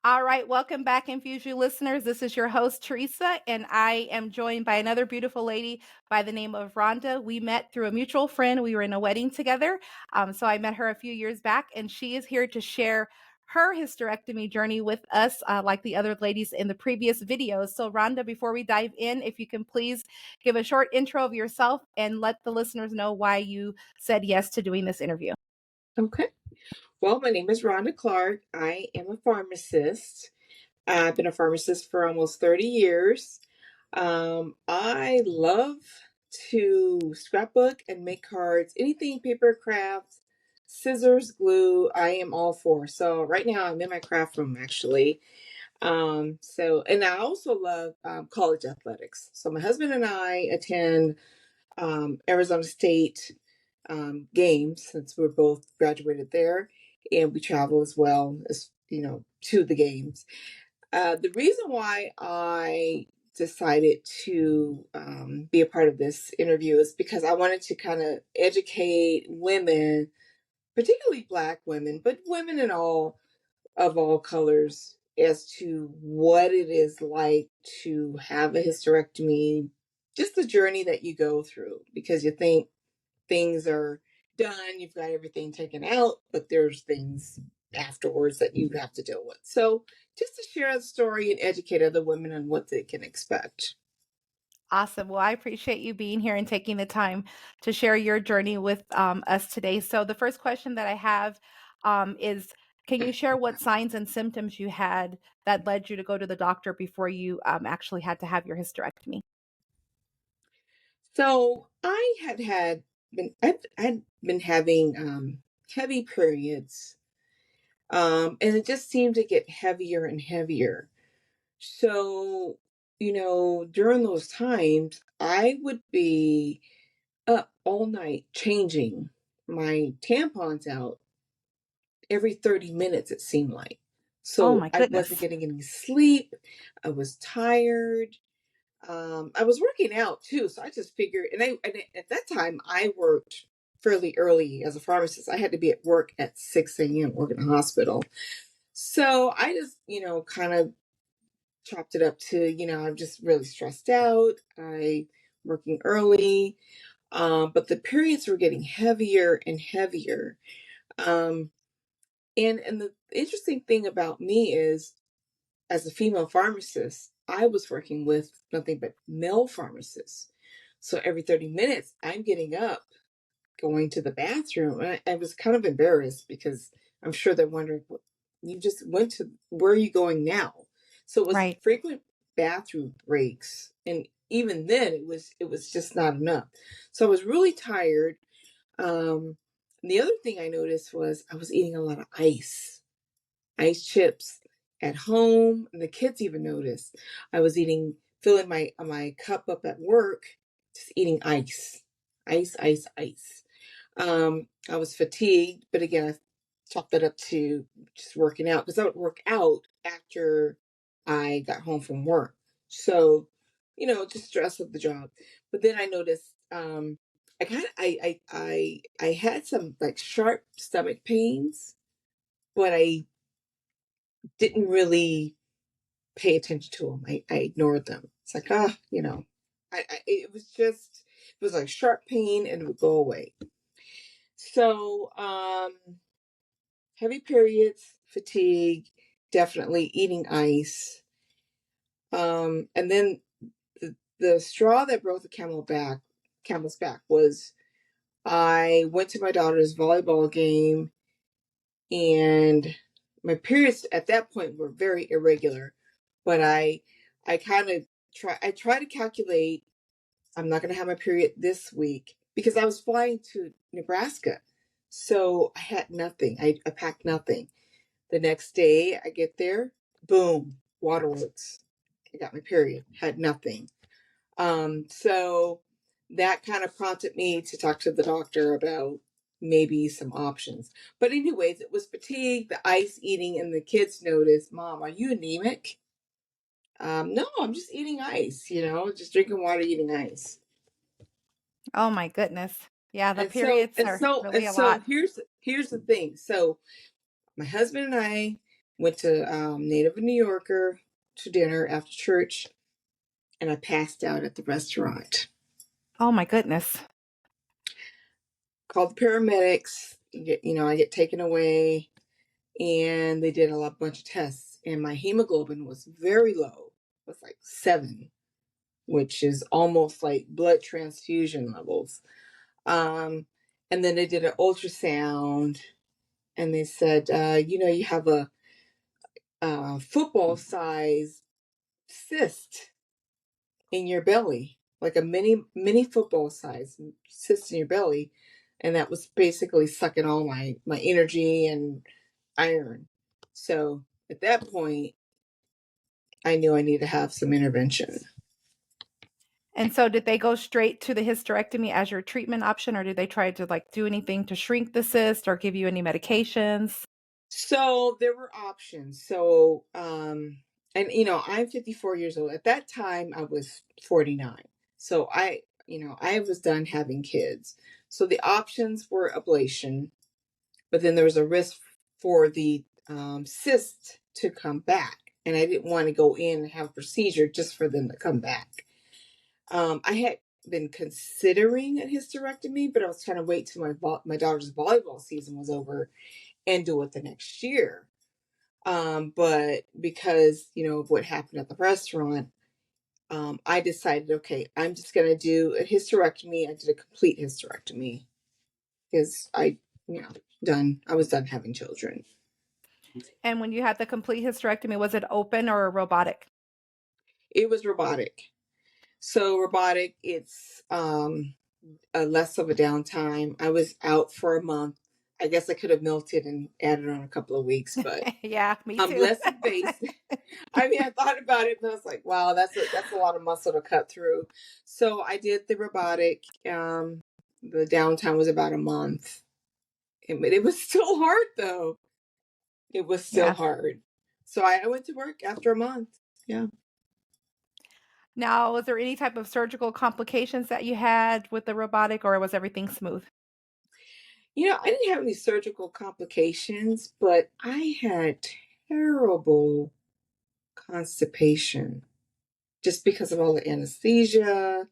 All right, welcome back, Infuse You listeners. This is your host, Teresa, and I am joined by another beautiful lady by the name of Rhonda. We met through a mutual friend. We were in a wedding together. So I met her a few years back, and she is here to share her hysterectomy journey with us, like the other ladies in the previous videos. So, Rhonda, before we dive in, if you can please give a short intro of yourself and let the listeners know why you said yes to doing this interview.
Okay. Well, my name is Rhonda Clark. I am a pharmacist. I've been a pharmacist for almost 30 years. I love to scrapbook and make cards, anything paper crafts, scissors, glue, I am all for. So right now I'm in my craft room actually. And I also love college athletics. So my husband and I attend Arizona State games, since we're both graduated there, and we travel as well as, to the games. The reason why I decided to be a part of this interview is because I wanted to kind of educate women, particularly Black women, but women of all colors, as to what it is like to have a hysterectomy, just the journey that you go through, because you think things are done, you've got everything taken out, but there's things afterwards that you have to deal with. So just to share the story and educate other women on what they can expect.
Awesome. Well, I appreciate you being here and taking the time to share your journey with us today. So, the first question that I have is, can you share what signs and symptoms you had that led you to go to the doctor before you actually had to have your hysterectomy?
So I'd been having heavy periods, and it just seemed to get heavier and heavier. So, during those times, I would be up all night changing my tampons out every 30 minutes, it seemed like.
Oh
So
my
I wasn't
goodness.
getting any sleep. I was tired. I was working out too. So I just figured, and at that time, I worked fairly early as a pharmacist. I had to be at work at 6 a.m., working in a hospital. So I just, kind of chopped it up to, I'm just really stressed out. I working early. But the periods were getting heavier and heavier. Um, and the interesting thing about me is, as a female pharmacist, I was working with nothing but male pharmacists. So every 30 minutes, I'm getting up, going to the bathroom. And I was kind of embarrassed because I'm sure they're wondering, you just went to, where are you going now? So it was
Right.
frequent bathroom breaks. And even then it was just not enough. So I was really tired. And the other thing I noticed was I was eating a lot of ice chips at home, and the kids even noticed. I was filling my cup up at work, just eating ice. I was fatigued, but again, I chalked that up to just working out, because I would work out after I got home from work. So, just stress of the job. But then I noticed, I kind of I had some like sharp stomach pains, but I didn't really pay attention to them. I ignored them. It's like, it was like sharp pain and it would go away. So, heavy periods, fatigue, definitely eating ice. And then the straw that broke the camel's back was, I went to my daughter's volleyball game, and my periods at that point were very irregular, but I kind of try to calculate, I'm not going to have my period this week, because I was flying to Nebraska. So I had nothing. I packed nothing. The next day I get there, boom, waterworks. I got my period, had nothing. So that kind of prompted me to talk to the doctor about maybe some options. But anyways, it was fatigue, the ice eating, and the kids noticed, Mom, are you anemic? No, I'm just eating ice, just drinking water, eating ice.
Oh my goodness. Yeah, the
And so
periods
and
are
so
really
and
a
so
lot.
here's the thing. So my husband and I went to Native New Yorker to dinner after church, and I passed out at the restaurant.
Oh my goodness.
Called the paramedics. I get taken away, and they did a bunch of tests, and my hemoglobin was very low. It was like 7, which is almost like blood transfusion levels. And then they did an ultrasound, and they said, you have a football size cyst in your belly, like a mini football size cyst in your belly, and that was basically sucking all my energy and iron. So at that point, I knew I needed to have some intervention.
And so did they go straight to the hysterectomy as your treatment option, or did they try to like do anything to shrink the cyst or give you any medications?
So there were options. So, and I'm 54 years old. At that time, I was 49. So I was done having kids. So the options were ablation, but then there was a risk for the cyst to come back. And I didn't want to go in and have a procedure just for them to come back. I had been considering a hysterectomy, but I was trying to wait till my daughter's volleyball season was over and do it the next year. But because, of what happened at the restaurant, I decided, okay, I'm just going to do a hysterectomy. I did a complete hysterectomy because I was done having children.
And when you had the complete hysterectomy, was it open or robotic?
It was robotic. So robotic, it's less of a downtime. I was out for a month. I guess I could have melted and added on a couple of weeks, but
yeah, me too.
less invasive. I mean, I thought about it, but I was like, wow, that's a lot of muscle to cut through. So I did the robotic. The downtime was about a month. It was still hard, though. It was still hard. So I went to work after a month. Yeah.
Now, was there any type of surgical complications that you had with the robotic, or was everything smooth?
I didn't have any surgical complications, but I had terrible constipation just because of all the anesthesia,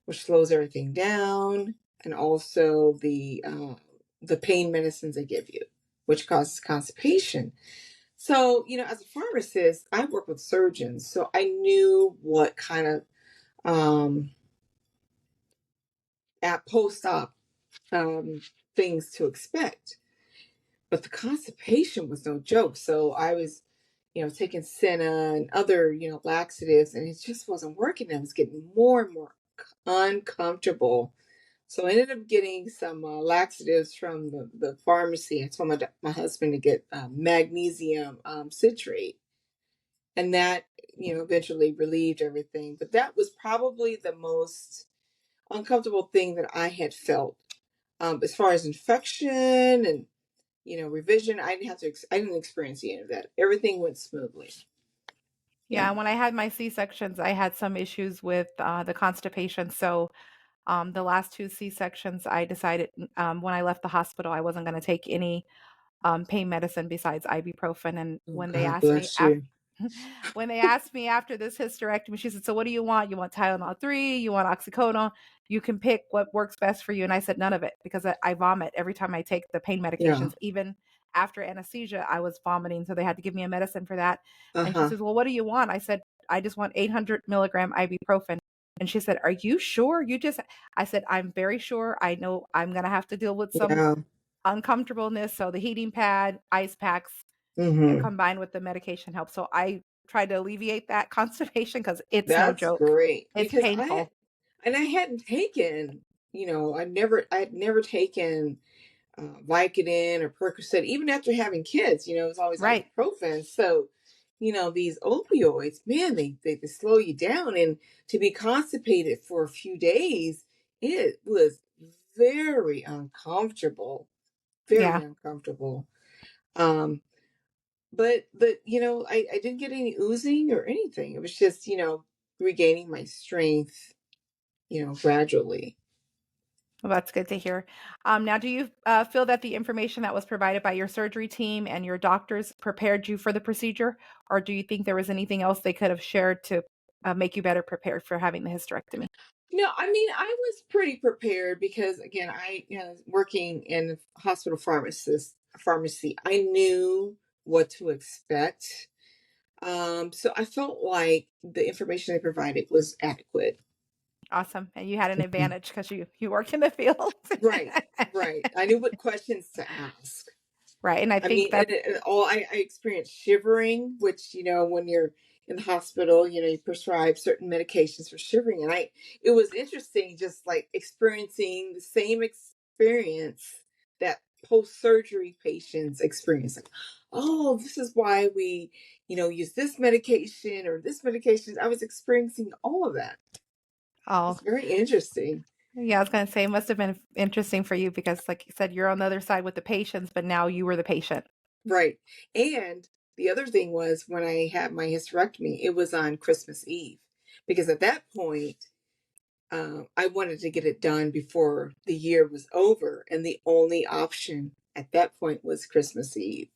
which slows everything down, and also the pain medicines they give you, which causes constipation. So, as a pharmacist, I work with surgeons, so I knew what kind of at post-op things to expect. But the constipation was no joke. So I was, taking Senna and other, laxatives, and it just wasn't working. I was getting more and more uncomfortable. So I ended up getting some laxatives from the pharmacy. I told my husband to get magnesium citrate. And that, eventually relieved everything. But that was probably the most uncomfortable thing that I had felt. As far as infection and revision, I didn't experience any of that. Everything went smoothly.
Yeah, when I had my C-sections, I had some issues with the constipation. So the last 2 C-sections, I decided when I left the hospital, I wasn't going to take any pain medicine besides ibuprofen. And when they
God
asked me
bless you.
when they asked me after this hysterectomy, she said, "So what do you want? You want Tylenol 3? You want oxycodone? You can pick what works best for you." And I said, "None of it," because I vomit every time I take the pain medications. Even after anesthesia, I was vomiting, so they had to give me a medicine for that. And she says, "Well, what do you want?" I said, "I just want 800 milligram ibuprofen." And she said, "Are you sure? I said, "I'm very sure. I know I'm going to have to deal with some uncomfortableness. So the heating pad, ice packs, and combined with the medication helps." So I tried to alleviate that constipation because it's no
That's
joke.
great.
It's
Because
painful.
I hadn't taken, I had never taken Vicodin or Percocet, even after having kids, it was always
Right.
ibuprofen. So, these opioids, man, they slow you down. And to be constipated for a few days, it was very uncomfortable. Very uncomfortable. But I didn't get any oozing or anything. It was just, regaining my strength, gradually.
Well, that's good to hear. Now, do you feel that the information that was provided by your surgery team and your doctors prepared you for the procedure, or do you think there was anything else they could have shared to make you better prepared for having the hysterectomy?
No, I mean, I was pretty prepared because, again, working in hospital pharmacy, I knew what to expect. So I felt like the information they provided was adequate.
Awesome. And you had an advantage because you work in the field.
Right. I knew what questions to ask.
Right. And I think
mean, I experienced shivering, which, when you're in the hospital, you prescribe certain medications for shivering. And it was interesting just like experiencing the same experience that post-surgery patients experience. Like, oh, this is why we, use this medication or this medication. I was experiencing all of that.
Oh,
It's very interesting.
yeah, I was going to say it must have been interesting for you because, like you said, you're on the other side with the patients, but now you were the patient.
Right. And the other thing was when I had my hysterectomy, it was on Christmas Eve because at that point, I wanted to get it done before the year was over. And the only option at that point was Christmas Eve.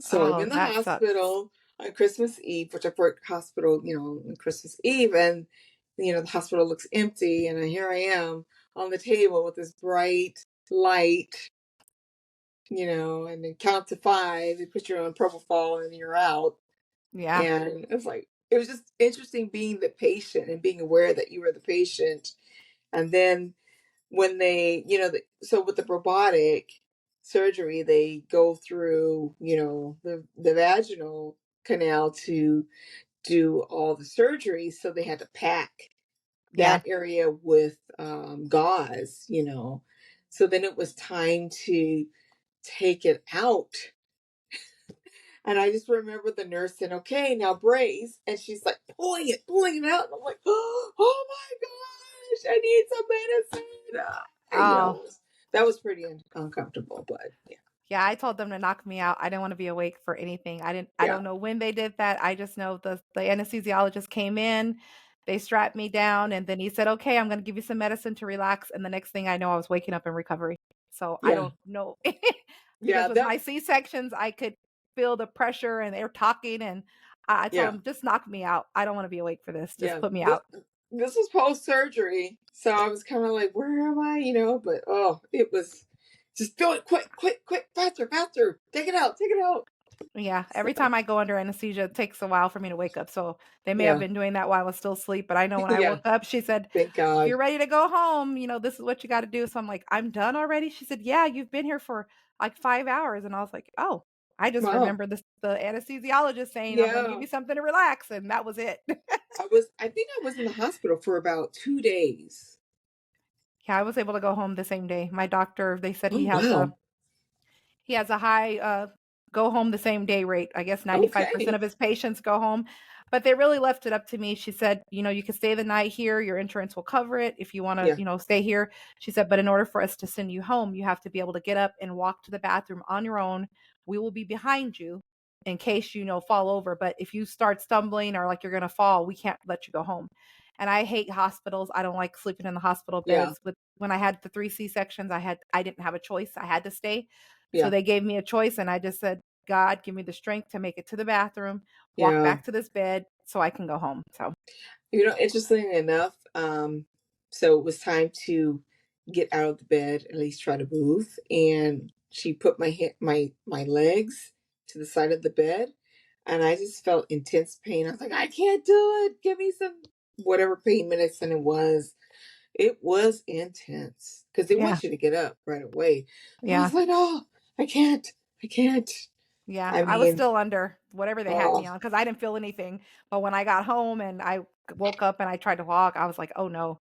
So I'm
Oh,
in the
that sucks.
hospital on Christmas Eve, which I've worked hospital, on Christmas Eve. And, the hospital looks empty. And here I am on the table with this bright light, and then count to 5, they put you on propofol and you're out.
Yeah.
And it was just interesting being the patient and being aware that you were the patient. And then when they, so with the robotic surgery, they go through, the vaginal canal to do all the surgery. So they had to pack
Yeah.
that area with gauze, So then it was time to take it out. And I just remember the nurse saying, "Okay, now brace." And she's like pulling it out. And I'm like, "Oh my gosh, I need some medicine."
Oh,
That was pretty uncomfortable, but yeah.
yeah. I told them to knock me out. I didn't want to be awake for anything. I
Yeah.
don't know when they did that. I just know the anesthesiologist came in, they strapped me down, and then he said, "Okay, I'm going to give you some medicine to relax." And the next thing I know, I was waking up in recovery. So I
Yeah.
don't know because
Yeah.
with my C sections, I could feel the pressure and they're talking, and I told
Yeah.
him, "Just knock me out. I don't want to be awake for this. Just
Yeah.
put me
This
out."
this was post surgery. So I was kind of like, where am I? But it was just do it quick, faster. Take it out.
Yeah,
So
every time I go under anesthesia, it takes a while for me to wake up. So they may have
yeah.
been doing that while I was still asleep. But I know when I
Yeah.
woke up, she said,
Thank
"If
God.
you're ready to go home, this is what you got to do." So I'm like, "I'm done already?" She said, "Yeah, you've been here for like 5 hours." And I was like, "Oh, I just
Wow.
remember the anesthesiologist saying, 'I'm going to give
Yeah.
you something to relax.' And that was it."
I think I was in the hospital for about 2 days.
Yeah, I was able to go home the same day. My doctor, they said
Oh, wow.
he has a high go home the same day rate. I guess 95%
Okay.
of his patients go home. But they really left it up to me. She said, you can stay the night here. Your insurance will cover it if you want to,
Yeah.
stay here. She said, but in order for us to send you home, you have to be able to get up and walk to the bathroom on your own. We will be behind you in case fall over. But if you start stumbling or like you're going to fall, we can't let you go home. And I hate hospitals. I don't like sleeping in the hospital
Yeah.
beds. With when I had the 3 C-sections, I didn't have a choice. I had to stay. So
Yeah.
they gave me a choice and I just said, "God, give me the strength to make it to the bathroom, walk
Yeah.
back to this bed so I can go home." So,
Interestingly enough, so it was time to get out of the bed, at least try to move. And she put my legs to the side of the bed, and I just felt intense pain. I was like, I can't do it. Give me some whatever pain medicine it was. It was intense because they
yeah.
want you to get up right away. I
Yeah.
was like, oh, I can't. I can't.
Yeah.
I
I was
mean,
still under whatever they had
oh,
me on because I didn't feel anything. But when I got home and I woke up and I tried to walk, I was like, "Oh no,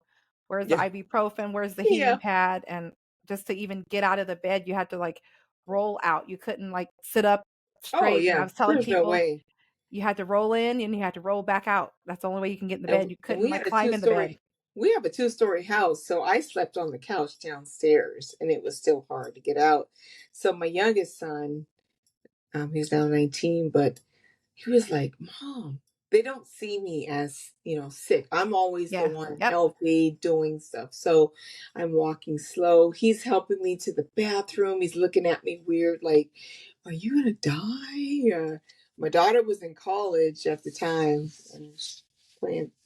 where's the
yeah.
ibuprofen? Where's the heating
Yeah.
pad?" And just to even get out of the bed, you had to like roll out. You couldn't like sit up
Oh,
straight. And I
yeah.
was telling
There's no
people,
way.
you had to roll in and you had to roll back out. That's the only way you can get in the bed.
And,
You
and
couldn't
we
like
had a
climb
two
in the bed.
story we have a 2-story house, so I slept on the couch downstairs, and it was still hard to get out. So my youngest son, he's now 19, but he was like, Mom, they don't see me as, sick. I'm always the
Yeah.
one
Yep.
healthy doing stuff. So I'm walking slow. He's helping me to the bathroom. He's looking at me weird, like, are you going to die? My daughter was in college at the time and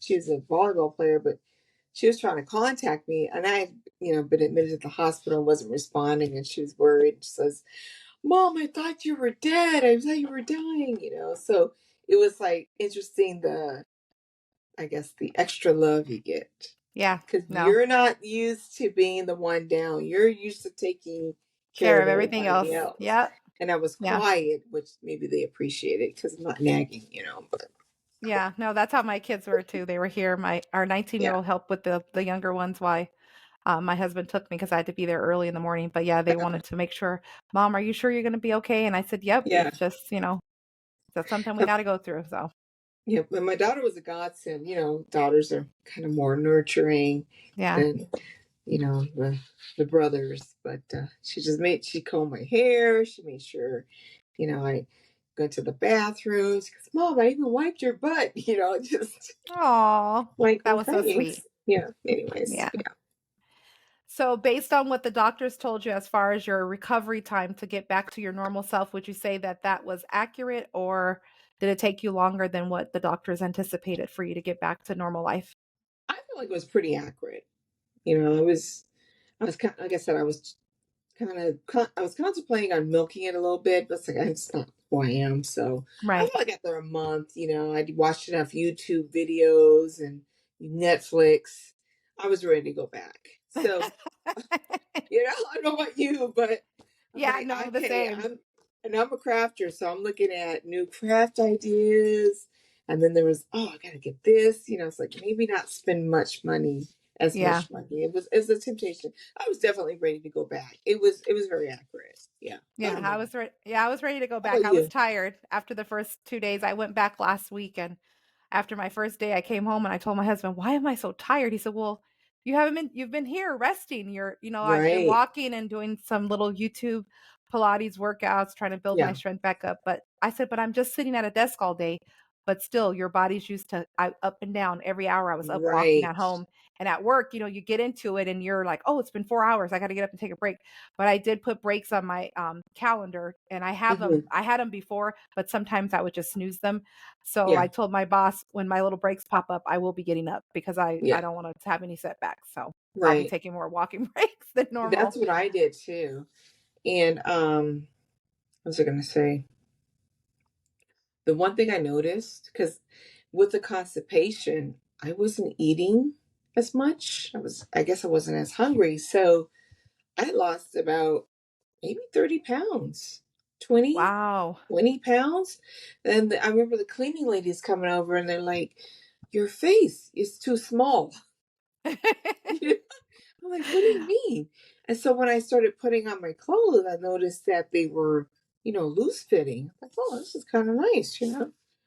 she was a volleyball player, but she was trying to contact me, and I had, been admitted to the hospital and wasn't responding, and she was worried. She says, Mom, I thought you were dead. I thought you were dying. So it was like interesting I guess the extra love you get
Yeah.
because
No.
you're not used to being the one down. You're used to taking care
Care
of
of everything else.
everybody else.
Yep.
And I was
Yeah.
quiet, which maybe they appreciated because I'm not nagging. But
Yeah. No, that's how my kids were too. They were here. Our 19-year-old
yeah.
helped with the younger ones. Why? My husband took me because I had to be there early in the morning. But yeah, they wanted to make sure, "Mom, are you sure you're going to be okay?" And I said, "Yep.
Yeah.
It's just, that's something we got to go through." So
Yeah, but my daughter was a godsend. Daughters are kind of more nurturing
Yeah.
than the brothers. But she combed my hair. She made sure, I go to the bathroom. She goes, Mom, I even wiped your butt. Just
Oh,
like,
that
well,
was so sweet.
thanks. Yeah. Anyways,
Yeah.
yeah.
So, based on what the doctors told you as far as your recovery time to get back to your normal self, would you say that that was accurate, or did it take you longer than what the doctors anticipated for you to get back to normal life?
I feel like it was pretty accurate. I was kind, like I said, I was contemplating on milking it a little bit, but it's not who I am. So I
Right.
felt like after a month, I watched enough YouTube videos and Netflix. I was ready to go back. So I don't know about you, but I'm
Yeah,
like,
no, the
okay,
same.
I'm a crafter, so I'm looking at new craft ideas. And then there was, I gotta get this. It's like maybe not spend as
Yeah.
much money. It was a temptation. I was definitely ready to go back. It was very accurate. Yeah. I
Yeah,
don't know.
I was ready to go
How
back.
about
I was
you?
tired after the first 2 days. I went back last week, and after my first day I came home and I told my husband, "Why am I so tired?" He said, "Well, you've been here resting. I've been
Right.
walking and doing some little YouTube Pilates workouts trying to build my
Yeah.
strength back up." But I said, "But I'm just sitting at a desk all day." But still, your body's used to up and down every hour I was up walking
Right.
at home. And at work, you get into it and you're like, "Oh, it's been 4 hours. I got to get up and take a break." But I did put breaks on my calendar, and
Hmm.
I had them before, but sometimes I would just snooze them. So I
Yeah.
told my boss, when my little breaks pop up, I will be getting up because I
Yeah.
don't want to have any setbacks. So I'll be
Right.
taking more walking breaks than
That's
normal.
what I did too. And what was I gonna say? The one thing I noticed, because with the constipation, I wasn't eating as much. I guess I wasn't as hungry. So I lost about maybe 30 pounds, 20,
Wow.
20 pounds. And I remember the cleaning ladies coming over and they're like, your face is too small. I'm like, what do you mean? And so when I started putting on my clothes, I noticed that they were, loose fitting. I'm like, oh, this is kind of nice.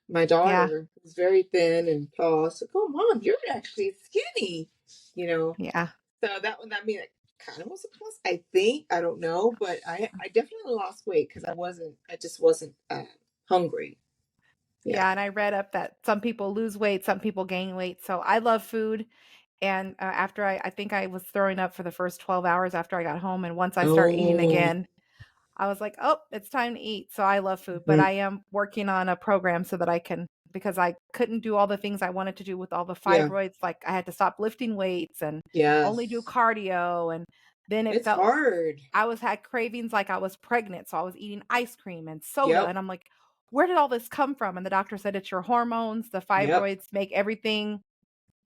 My
Yeah.
daughter is very thin and tall. So, oh, Mom, you're actually skinny, you know.
Yeah.
So it kind of was a plus, I think. I don't know, but I definitely lost weight because I just wasn't hungry. Yeah.
Yeah. And I read up that some people lose weight, some people gain weight. So I love food. And after I think I was throwing up for the first 12 hours after I got home. And once I started eating
Oh,
again, I was like, "Oh, it's time to eat." So I love food, but
mhm.
I am working on a program so that I can, because I couldn't do all the things I wanted to do with all the
Yeah.
fibroids. Like I had to stop lifting weights and only do
Yes.
cardio. And then it
It's
felt
hard.
had cravings like I was pregnant. So I was eating ice cream and soda.
Yep.
And I'm like, where did all this come from? And the doctor said, it's your hormones. The
Yep.
fibroids make everything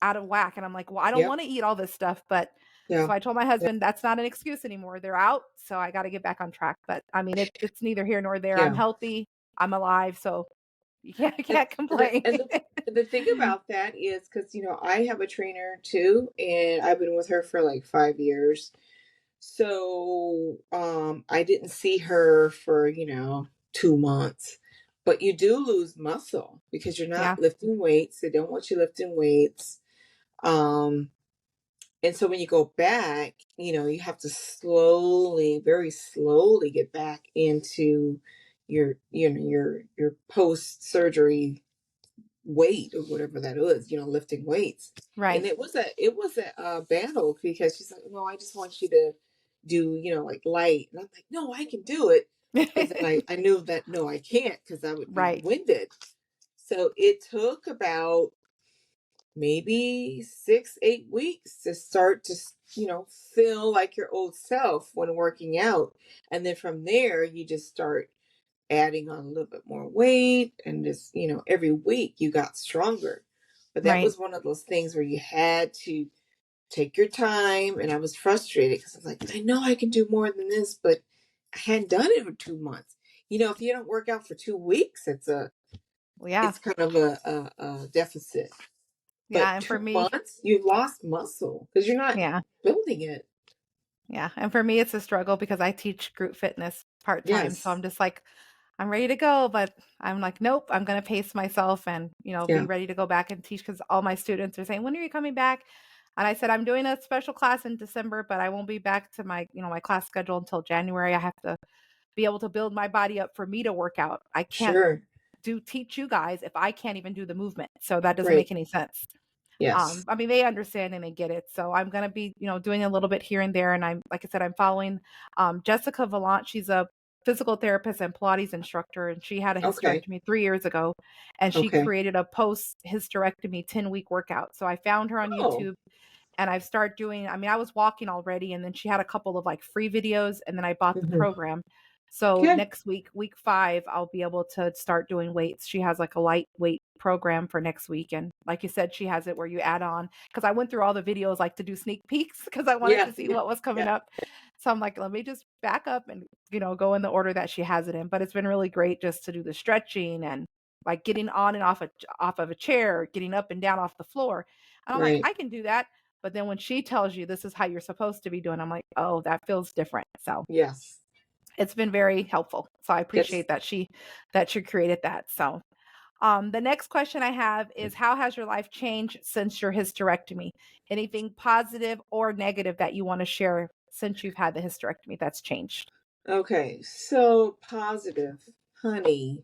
out of whack. And I'm like, well, I don't
Yep.
want to eat all this stuff. But
Yeah.
so I told my
Yeah.
husband that's not an excuse anymore. They're out. So I got to get back on track. But I mean, it's neither here nor there. I'm
Yeah.
healthy. I'm alive. So you
And
can't complain.
the thing about that is because I have a trainer too, and I've been with her for like 5 years. So I didn't see her for 2 months. But you do lose muscle because you're
Yeah.
not lifting weights. They don't want you lifting weights. Um, and so when you go back, you have to slowly, very slowly get back into your post surgery weight or whatever that is, lifting weights. And
Right.
it was a battle because she's like, no, I just want you to do, like light. And I'm like, no, I can do it. But then I knew that no, I can't because I would be
Right.
winded. So it took about maybe 6, 8 weeks to start to, feel like your old self when working out. And then from there, you just start adding on a little bit more weight. And just, every week you got stronger. But that
Right.
was one of those things where you had to take your time. And I was frustrated because I was like, I know I can do more than this, but I hadn't done it for 2 months. If you don't work out for 2 weeks,
Well, yeah.
it's kind of a deficit.
Yeah.
But
And for
two
me,
months, you've lost muscle because you're not
yeah.
building it.
Yeah. And for me, it's a struggle because I teach group fitness part time. So
Yes.
I'm just like, I'm ready to go, but I'm like, nope, I'm going to pace myself and, be ready to go back and teach because all my students are saying, when are you coming back? And I said, I'm doing a special class in December, but I won't be back to my, my class schedule until January. I have to be able to build my body up for me to work out. I can't
Sure.
teach you guys if I can't even do the movement. So that doesn't
Right.
make any sense.
Yes.
I mean, they understand and they get it. So I'm going to be, doing a little bit here and there. And I'm, like I said, I'm following Jessica Valant. She's a physical therapist and Pilates instructor, and she had a
Okay.
hysterectomy 3 years ago, and she
Okay.
created a post hysterectomy 10-week workout. So I found her on YouTube. And I've started doing, I mean, I was walking already, and then she had a couple of like free videos, and then I bought the program. So
Okay.
next week, week 5, I'll be able to start doing weights. She has like a lightweight program for next week. And like you said, she has it where you add on, because I went through all the videos like to do sneak peeks because I wanted to see what was coming up. So I'm like, let me just back up and, go in the order that she has it in. But it's been really great just to do the stretching and like getting on and off of a chair, getting up and down off the floor. And I'm like,
Right.
I can do that. But then when she tells you this is how you're supposed to be doing, I'm like, oh, that feels different. So
Yes.
it's been very helpful. So I appreciate
Yes.
that she created that. So the next question I have is, how has your life changed since your hysterectomy? Anything positive or negative that you want to share since you've had the hysterectomy that's changed?
Okay. So positive, honey.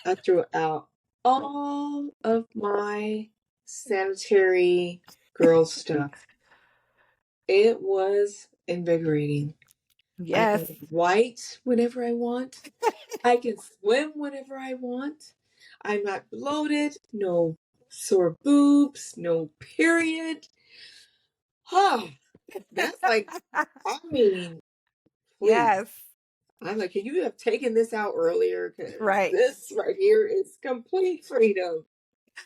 I threw out all of my sanitary girl stuff. It was invigorating. I
Yes.
can white whenever I want. I can swim whenever I want. I'm not bloated. No sore boobs. No period. Oh, that's like, I mean, please.
Yes.
I'm like, can you have taken this out earlier? Because
Right.
this right here is complete freedom.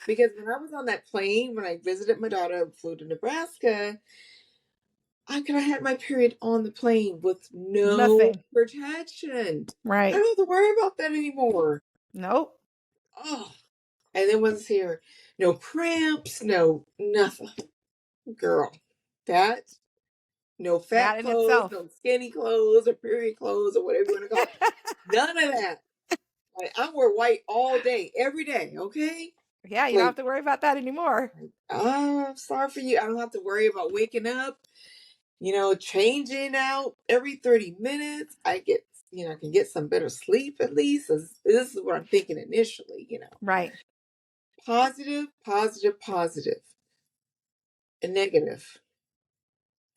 Because when I was on that plane, when I visited my daughter, flew to Nebraska, I could have had my period on the plane with no
Nothing.
protection. I
Right.
don't have to worry about that anymore.
Nope.
Oh, and then once here, no cramps, no nothing. Girl, that, no
That
fat
in
clothes,
itself.
no skinny clothes or period clothes or whatever you want to call it. None of that. Like, I wear white all day, every day, okay?
Yeah, you don't have
Like,
to worry about that anymore.
I'm sorry for you. I don't have to worry about waking up, changing out every 30 minutes. I can get some better sleep at least. This is what I'm thinking initially.
Right.
Positive, positive, positive, and negative.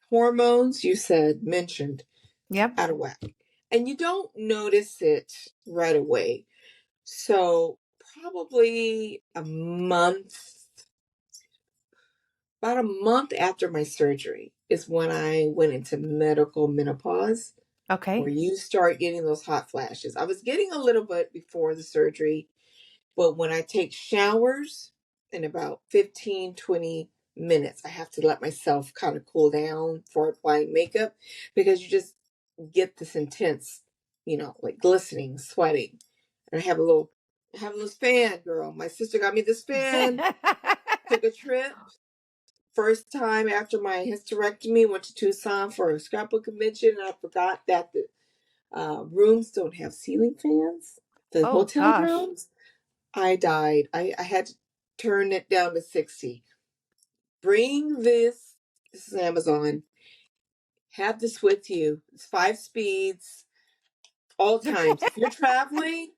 Hormones, you mentioned,
Yep.
out of whack. And you don't notice it right away. So probably about a month after my surgery is when I went into medical menopause,
Okay.
where you start getting those hot flashes. I was getting a little bit before the surgery, but when I take showers in about 15, 20 minutes, I have to let myself kind of cool down for applying makeup, because you just get this intense, like glistening, sweating. And I have a little fan, girl. My sister got me this fan, took a trip. First time after my hysterectomy, went to Tucson for a scrapbook convention, and I forgot that the rooms don't have ceiling fans. The
Oh
hotel
gosh.
rooms. I died. I had to turn it down to 60. Bring this. This is Amazon. Have this with you. It's 5 speeds, all times. If you're traveling,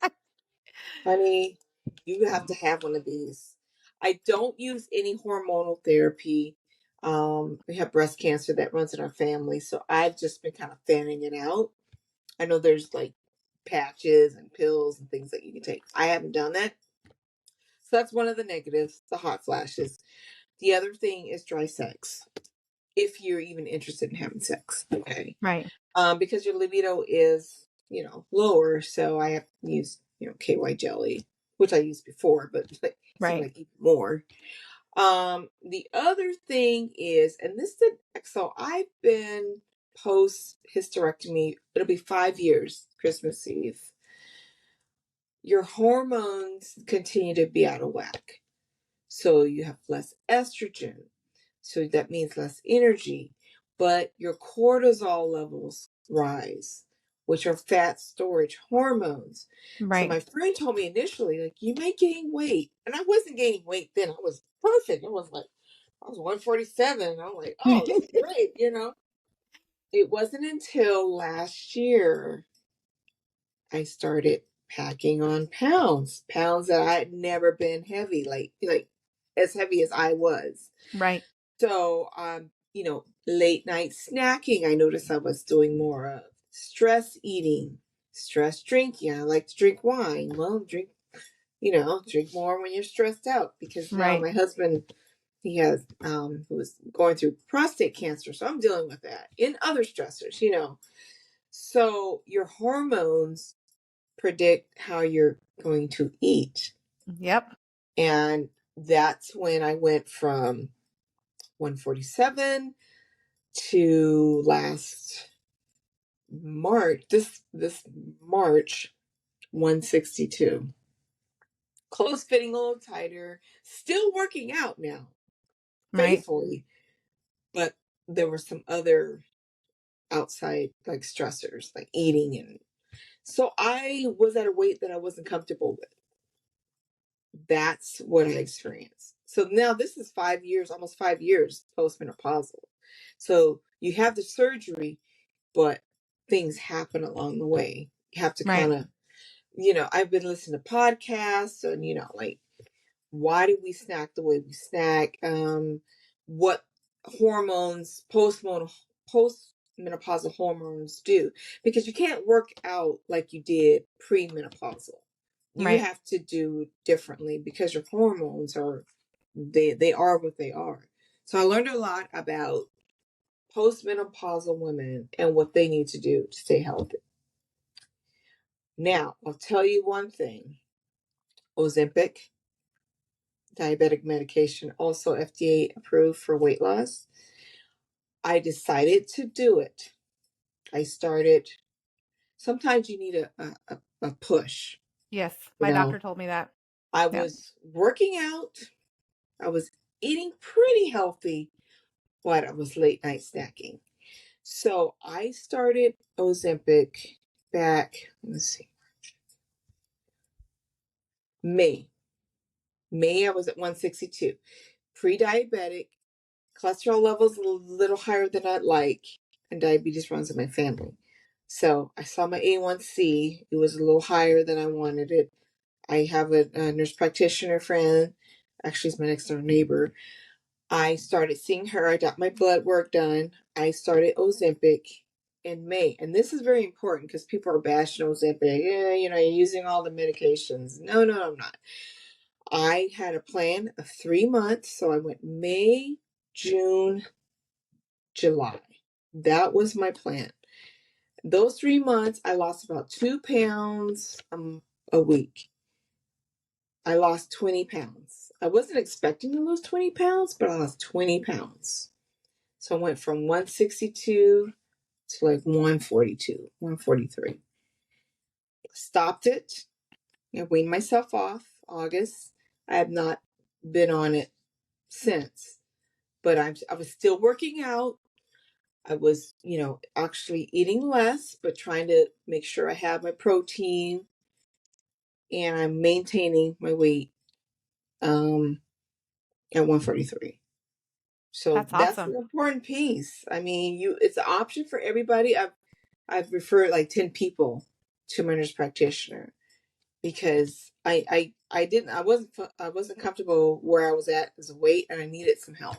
honey, you have to have one of these. I don't use any hormonal therapy. We have breast cancer that runs in our family, so I've just been kind of fanning it out. I know there's like patches and pills and things that you can take. I haven't done that. So that's one of the negatives, the hot flashes. The other thing is dry sex, if you're even interested in having sex. Okay.
Right.
Because your libido is, lower. So I have to use, KY jelly, which I used before, but it seemed
Right.
like even more. The other thing is, and so I've been post hysterectomy, it'll be 5 years, Christmas Eve. Your hormones continue to be out of whack. So you have less estrogen. So that means less energy, but your cortisol levels rise. which are fat storage hormones. So
Right.
my friend told me initially, like, you may gain weight. And I wasn't gaining weight then. I was perfect. I was 147. I'm like, oh, that's great, you know. It wasn't until last year I started packing on pounds that I had never been heavy, like as heavy as I was.
Right.
So, late night snacking, I noticed I was doing more of stress eating, stress drinking. I like to drink wine. Well, drink more when you're stressed out, because now
Right.
my husband, he has, who was going through prostate cancer. So I'm dealing with that and other stressors, So your hormones predict how you're going to eat.
Yep.
And that's when I went from 147 to last March, this March, 162. Clothes fitting a little tighter, still working out now,
Right.
faithfully, but there were some other outside like stressors, like eating, and so I was at a weight that I wasn't comfortable with. That's what I experienced. So now this is 5 years, almost 5 years postmenopausal. So you have the surgery, but things happen along the way. You have to
Right.
kind of, I've been listening to podcasts and, like, why do we snack the way we snack? What hormones, postmenopausal hormones do? Because you can't work out like you did premenopausal. You
Right.
have to do differently because your hormones they are what they are. So I learned a lot about postmenopausal women and what they need to do to stay healthy. Now, I'll tell you one thing. Ozempic, diabetic medication, also FDA approved for weight loss. I decided to do it. I started, sometimes you need a push.
Yes.
You
My
know,
doctor told me that.
I
Yeah.
was working out, I was eating pretty healthy, but I was late night snacking. So I started Ozempic back, let's see, May. I was at 162. Pre-diabetic, cholesterol levels a little higher than I'd like, and diabetes runs in my family. So I saw my A1C. It was a little higher than I wanted it. I have a nurse practitioner friend. Actually, it's my next door neighbor. I started seeing her. I got my blood work done. I started Ozempic in May. And this is very important because people are bashing Ozempic. Yeah, you're using all the medications. No, I'm not. I had a plan of 3 months. So I went May, June, July. That was my plan. Those 3 months, I lost about 2 pounds a week. I lost 20 pounds. I wasn't expecting to lose 20 pounds, but I lost 20 pounds. So I went from 162 to like 142, 143. Stopped it. I weaned myself off August. I have not been on it since, but I was still working out. I was, actually eating less, but trying to make sure I have my protein, and I'm maintaining my weight at 143. So
That's
that's
awesome.
an important piece. I mean, it's an option for everybody. I've referred like 10 people to my nurse practitioner because I wasn't comfortable where I was at as a weight, and I needed some help.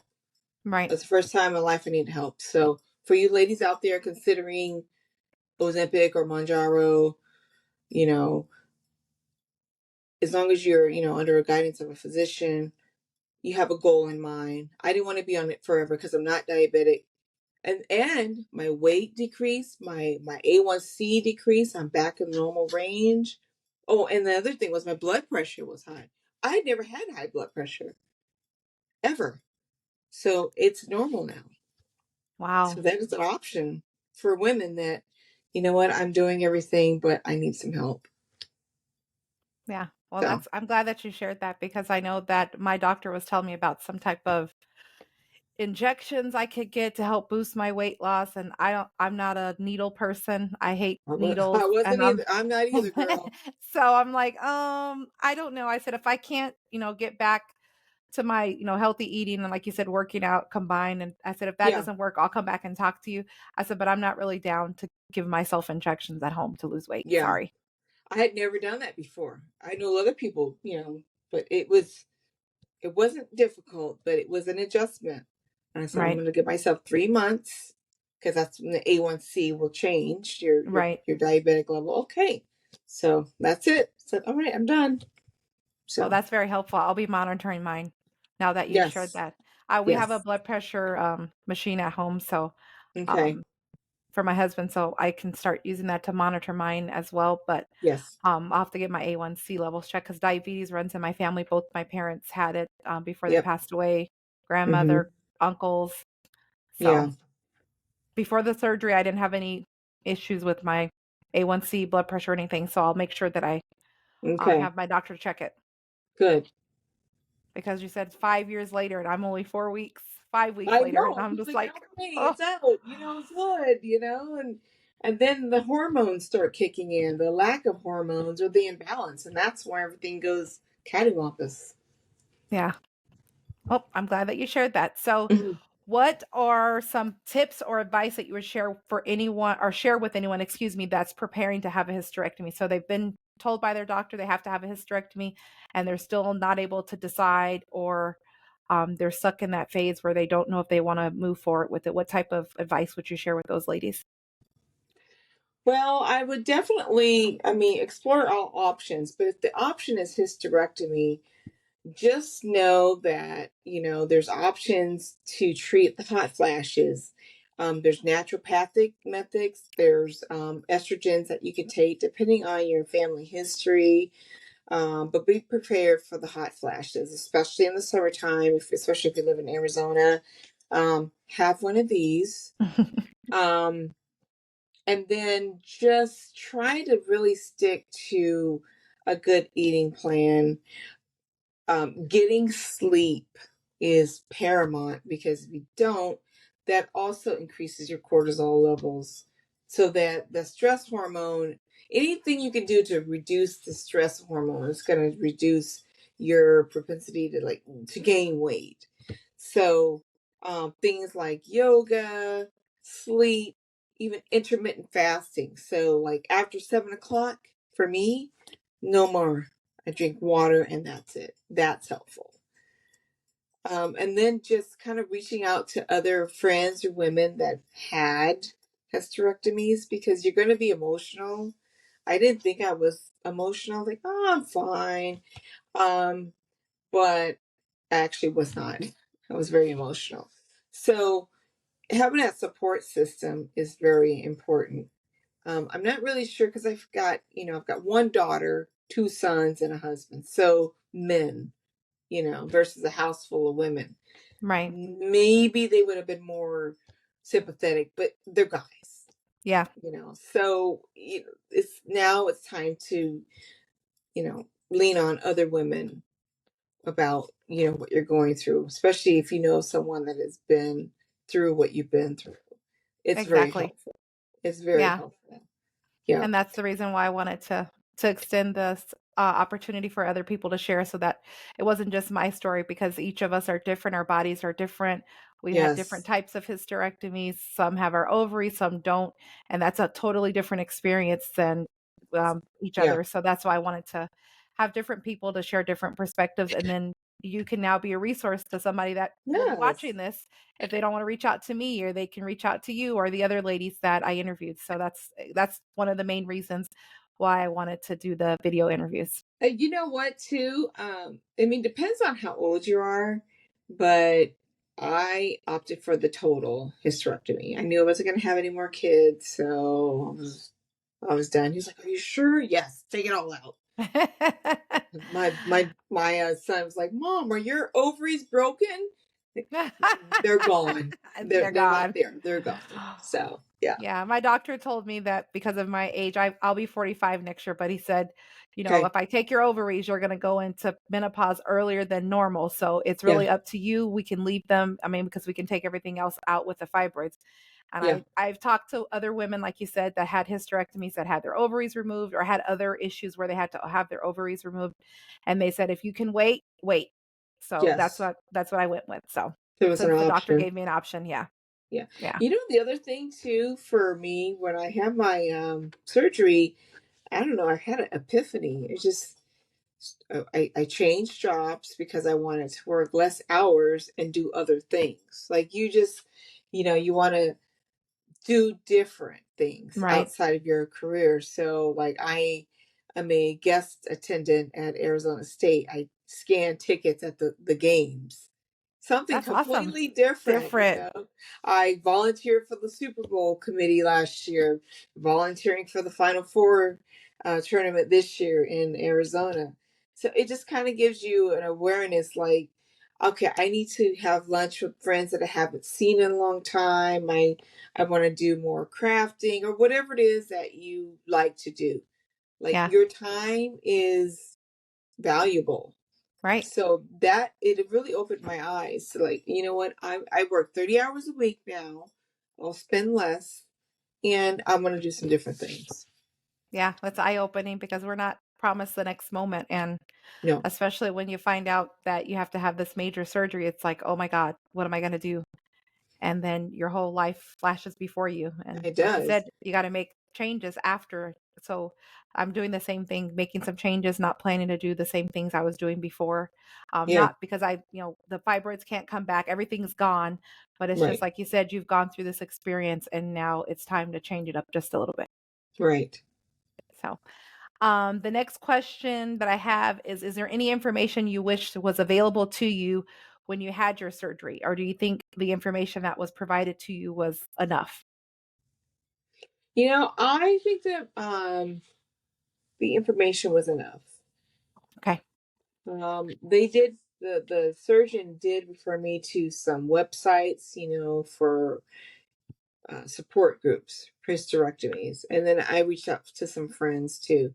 Right.
That's the first time in my life I needed help. So for you ladies out there considering Ozempic or Mounjaro, as long as you're, under a guidance of a physician, you have a goal in mind. I didn't want to be on it forever because I'm not diabetic. And my weight decreased, my A1C decreased. I'm back in normal range. Oh, and the other thing was my blood pressure was high. I had never had high blood pressure ever. So it's normal now.
Wow.
So that is an option for women that, you know what, I'm doing everything, but I need some help.
Yeah. Well,
So
I'm glad that you shared that, because I know that my doctor was telling me about some type of injections I could get to help boost my weight loss. And I'm not a needle person. I hate
I
needles.
wasn't
And
either. I'm not either, girl.
so I'm like, I don't know. I said, if I can't, get back to my, healthy eating and like you said, working out combined. And I said, if that
Yeah,
doesn't work, I'll come back and talk to you. I said, but I'm not really down to give myself injections at home to lose weight.
yeah.
Sorry.
I had never done that before. I know other people, but it wasn't difficult, but it was an adjustment. And I said, I'm
Right.
going to give myself 3 months because that's when the A1C will change
Right.
your diabetic level. Okay. So that's it. So, all right, I'm done.
Oh,
So,
that's very helpful. I'll be monitoring mine now that you've shared
yes,
that. We have a
yes.
blood pressure machine at home. So,
Okay.
um, for my husband, so I can start using that to monitor mine as well. But
Yes.
I'll have to get my A1C levels checked because diabetes runs in my family. Both my parents had it before they
Yep.
passed away,
Mm-hmm.
grandmother, uncles.
Yeah.
So before the surgery, I didn't have any issues with my A1C, blood pressure, or anything. So I'll make sure that I
Okay.
have my doctor check it
Good.
because you said 5 years later and I'm only 4 weeks, 5 weeks
I
later. And
know.
I'm
He's
just
like,
like,
okay,
oh,
it's out. It's good. And then the hormones start kicking in, the lack of hormones or the imbalance, and that's where everything goes cattywampus.
yeah. Oh, I'm glad that you shared that. So,
Mhm.
what are some tips or advice that you would share for anyone or share with anyone, excuse me, that's preparing to have a hysterectomy? So they've been told by their doctor they have to have a hysterectomy and they're still not able to decide, or they're stuck in that phase where they don't know if they want to move forward with it. What type of advice would you share with those ladies?
Well, I would definitely, explore all options, but if the option is hysterectomy, just know that, there's options to treat the hot flashes. There's naturopathic methods, there's estrogens that you can take depending on your family history. But be prepared for the hot flashes, especially in the summertime, especially if you live in Arizona. Have one of these. Um, and then just try to really stick to a good eating plan. Getting sleep is paramount because if you don't, that also increases your cortisol levels. So that the stress hormone, anything you can do to reduce the stress hormone is going to reduce your propensity to gain weight. So things like yoga, sleep, even intermittent fasting. So like after 7 o'clock for me, no more. I drink water and that's it. That's helpful. And then just kind of reaching out to other friends or women that had hysterectomies because you're going to be emotional. I didn't think I was emotional. Like, oh, I'm fine. But I actually was not. I was very emotional. So having that support system is very important. I'm not really sure because I've got one daughter, 2 sons, and a husband. So men, versus a house full of women.
Right.
Maybe they would have been more sympathetic, but they're guys.
Yeah.
So it's time to, lean on other women about, what you're going through, especially if you know someone that has been through what you've been through. It's very
Exactly.
helpful. It's very
Yeah.
helpful. Yeah.
And that's the reason why I wanted to extend this opportunity for other people to share, so that it wasn't just my story, because each of us are different. Our bodies are different. We had different
Yes.
types of hysterectomies. Some have our ovaries, some don't. And that's a totally different experience than each
Yeah.
other. So that's why I wanted to have different people to share different perspectives. And then you can now be a resource to somebody that will be
Yes.
watching this. If they don't want to reach out to me, or they can reach out to you or the other ladies that I interviewed. So that's one of the main reasons why I wanted to do the video interviews.
You know what, too? Depends on how old you are, but I opted for the total hysterectomy. I knew I wasn't going to have any more kids, so I was done. He's like, "Are you sure?" Yes, take it all out. My son was like, "Mom, are your ovaries broken?" They're gone.
They're
They're not
gone.
there. They're gone. So Yeah.
Yeah, my doctor told me that because of my age, I'll be 45 next year, but he said,
Okay.
if I take your ovaries, you're going to go into menopause earlier than normal. So it's
Yeah.
really up to you. We can leave them. I mean, because we can take everything else out with the fibroids. And
Yeah.
I've talked to other women, like you said, that had hysterectomies, that had their ovaries removed or had other issues where they had to have their ovaries removed. And they said, if you can wait, wait. So
Yes.
that's what I went with. So
There was an
since the doctor
option.
gave me an option, yeah.
Yeah.
Yeah.
You know, the other thing too for me when I had my surgery, I don't know, I had an epiphany. It just I changed jobs because I wanted to work less hours and do other things. Like you just, you want to do different things
Right.
outside of your career. So like I am a guest attendant at Arizona State. I scan tickets at the games. Something
That's awesome.
completely different,
Different.
I volunteered for the Super Bowl committee last year, volunteering for the Final Four tournament this year in Arizona. So it just kind of gives you an awareness like, okay, I need to have lunch with friends that I haven't seen in a long time. I want to do more crafting or whatever it is that you like to do. Like
Yeah.
your time is valuable.
Right.
So that it really opened my eyes to like, you know what, I work 30 hours a week now. I'll spend less and I'm gonna do some different things.
Yeah, that's eye-opening because we're not promised the next moment. And
No,
especially when you find out that you have to have this major surgery, it's like, oh my God, what am I going to do? And then your whole life flashes before you. And
it
like you
does.
said, you got to make changes after. So I'm doing the same thing, making some changes, not planning to do the same things I was doing before.
Yeah,
Not because the fibroids can't come back, everything's gone. But it's just
right,
like you said, you've gone through this experience and now it's time to change it up just a little bit.
right.
So the next question that I have is there any information you wish was available to you when you had your surgery? Or do you think the information that was provided to you was enough?
I think that the information was enough.
Okay.
They did the surgeon did refer me to some websites, for support groups, hysterectomies, and then I reached out to some friends too.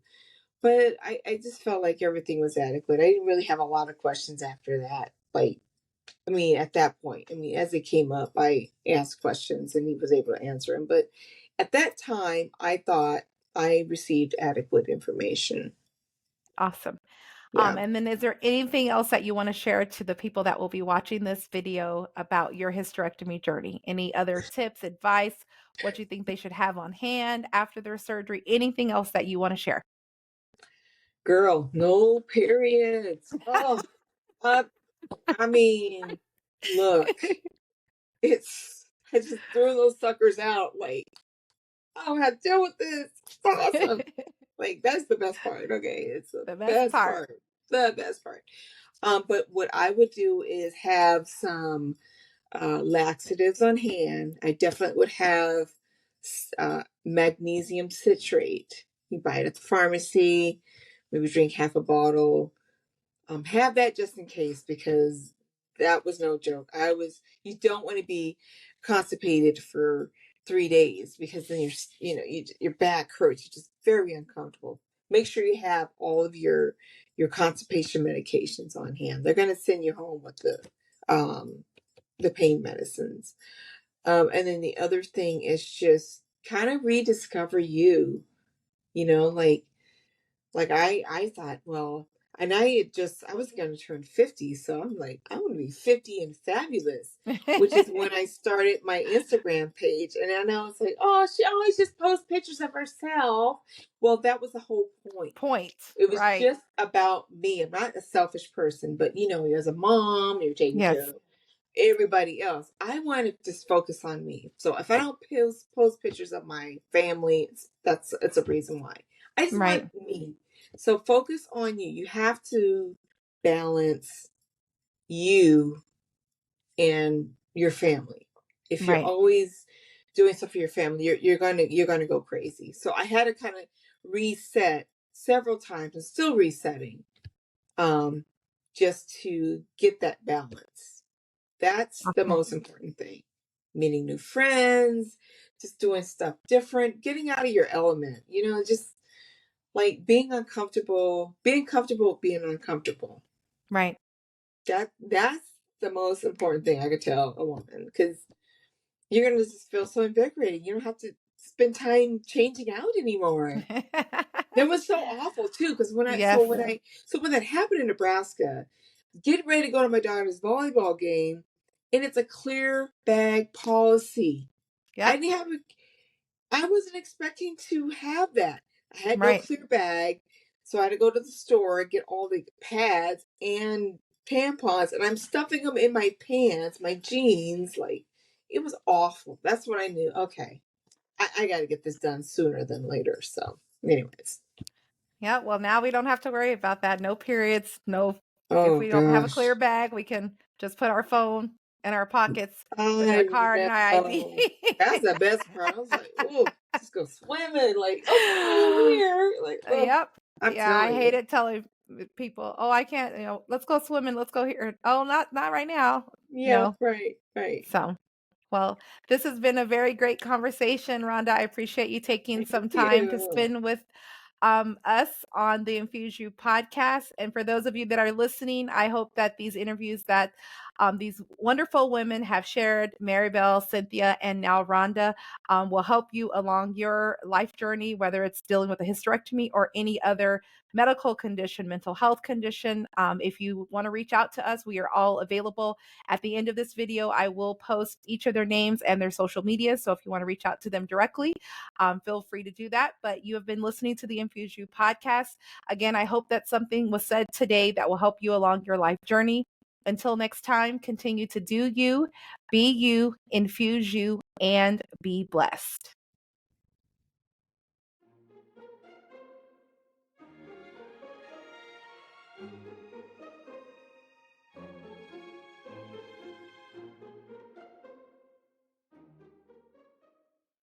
But I just felt like everything was adequate. I didn't really have a lot of questions after that. Like, I mean, at that point, as it came up, I asked questions and he was able to answer them. But at that time, I thought I received adequate information.
Awesome.
Yeah.
And then is there anything else that you want to share to the people that will be watching this video about your hysterectomy journey? Any other tips, advice, what you think they should have on hand after their surgery? Anything else that you want to share?
Girl, no periods. Oh, I mean, look, I just threw those suckers out. Like, I don't have to deal with this. It's awesome. Like, that's the best part. Okay. It's the
The best
best
part.
part. The best part. But what I would do is have some laxatives on hand. I definitely would have magnesium citrate. You buy it at the pharmacy, maybe drink half a bottle. Have that just in case because that was no joke. You don't want to be constipated for 3 days because then your back hurts. You're just very uncomfortable. Make sure you have all of your constipation medications on hand. They're going to send you home with the pain medicines. And then the other thing is just kind of rediscover you, like I thought, well, and I was going to turn 50. So I'm like, I want to be 50 and fabulous, which is when I started my Instagram page. And I know it's like, oh, she always just posts pictures of herself. Well, that was the whole point. It was
Right.
just about me. I'm not a selfish person, but as a mom, you're taking
Yes.
care of everybody else. I want to just focus on me. So if I don't post pictures of my family, it's a reason why. I just
Right.
want me. So focus on you. You have to balance you and your family. If you're
Right.
always doing stuff for your family, you're gonna go crazy. So I had to kind of reset several times and still resetting, just to get that balance. That's the
Awesome.
most important thing. Meeting new friends, just doing stuff different, getting out of your element, just like being comfortable being uncomfortable.
Right.
That's the most important thing I could tell a woman, because you're gonna just feel so invigorating. You don't have to spend time changing out anymore. That was so awful too, because when that happened in Nebraska, getting ready to go to my daughter's volleyball game, and it's a clear bag policy.
Yep.
I wasn't expecting to have that. I had no
Right.
clear bag, so I had to go to the store and get all the pads and tampons, and I'm stuffing them in my pants, my jeans. Like, it was awful. That's when I knew, okay, I got to get this done sooner than later. So, anyways.
Yeah, well, now we don't have to worry about that. No periods. No, if
Oh
we don't have a
gosh.
clear bag, we can just put our phone in our pockets with
I
our card and our
know.
ID.
That's the best part. I was like, oh, just go swimming. Like, okay, I'm here. Like, oh,
Yep.
I'm
Yeah, I
telling
hate
you.
it telling people, "Oh, I can't, let's go swimming, let's go here." "Oh, not right now."
Yeah, right.
So, well, this has been a very great conversation, Rhonda. I appreciate you taking
Thank
some time to
you.
spend with us on the Infuse You podcast. And for those of you that are listening, I hope that these interviews that these wonderful women have shared, Maribel, Senthia, and now Rhonda, will help you along your life journey, whether it's dealing with a hysterectomy or any other medical condition, mental health condition. If you want to reach out to us, we are all available. At the end of this video, I will post each of their names and their social media. So if you want to reach out to them directly, feel free to do that. But you have been listening to the Infuse You podcast. Again, I hope that something was said today that will help you along your life journey. Until next time, continue to do you, be you, infuse you, and be blessed.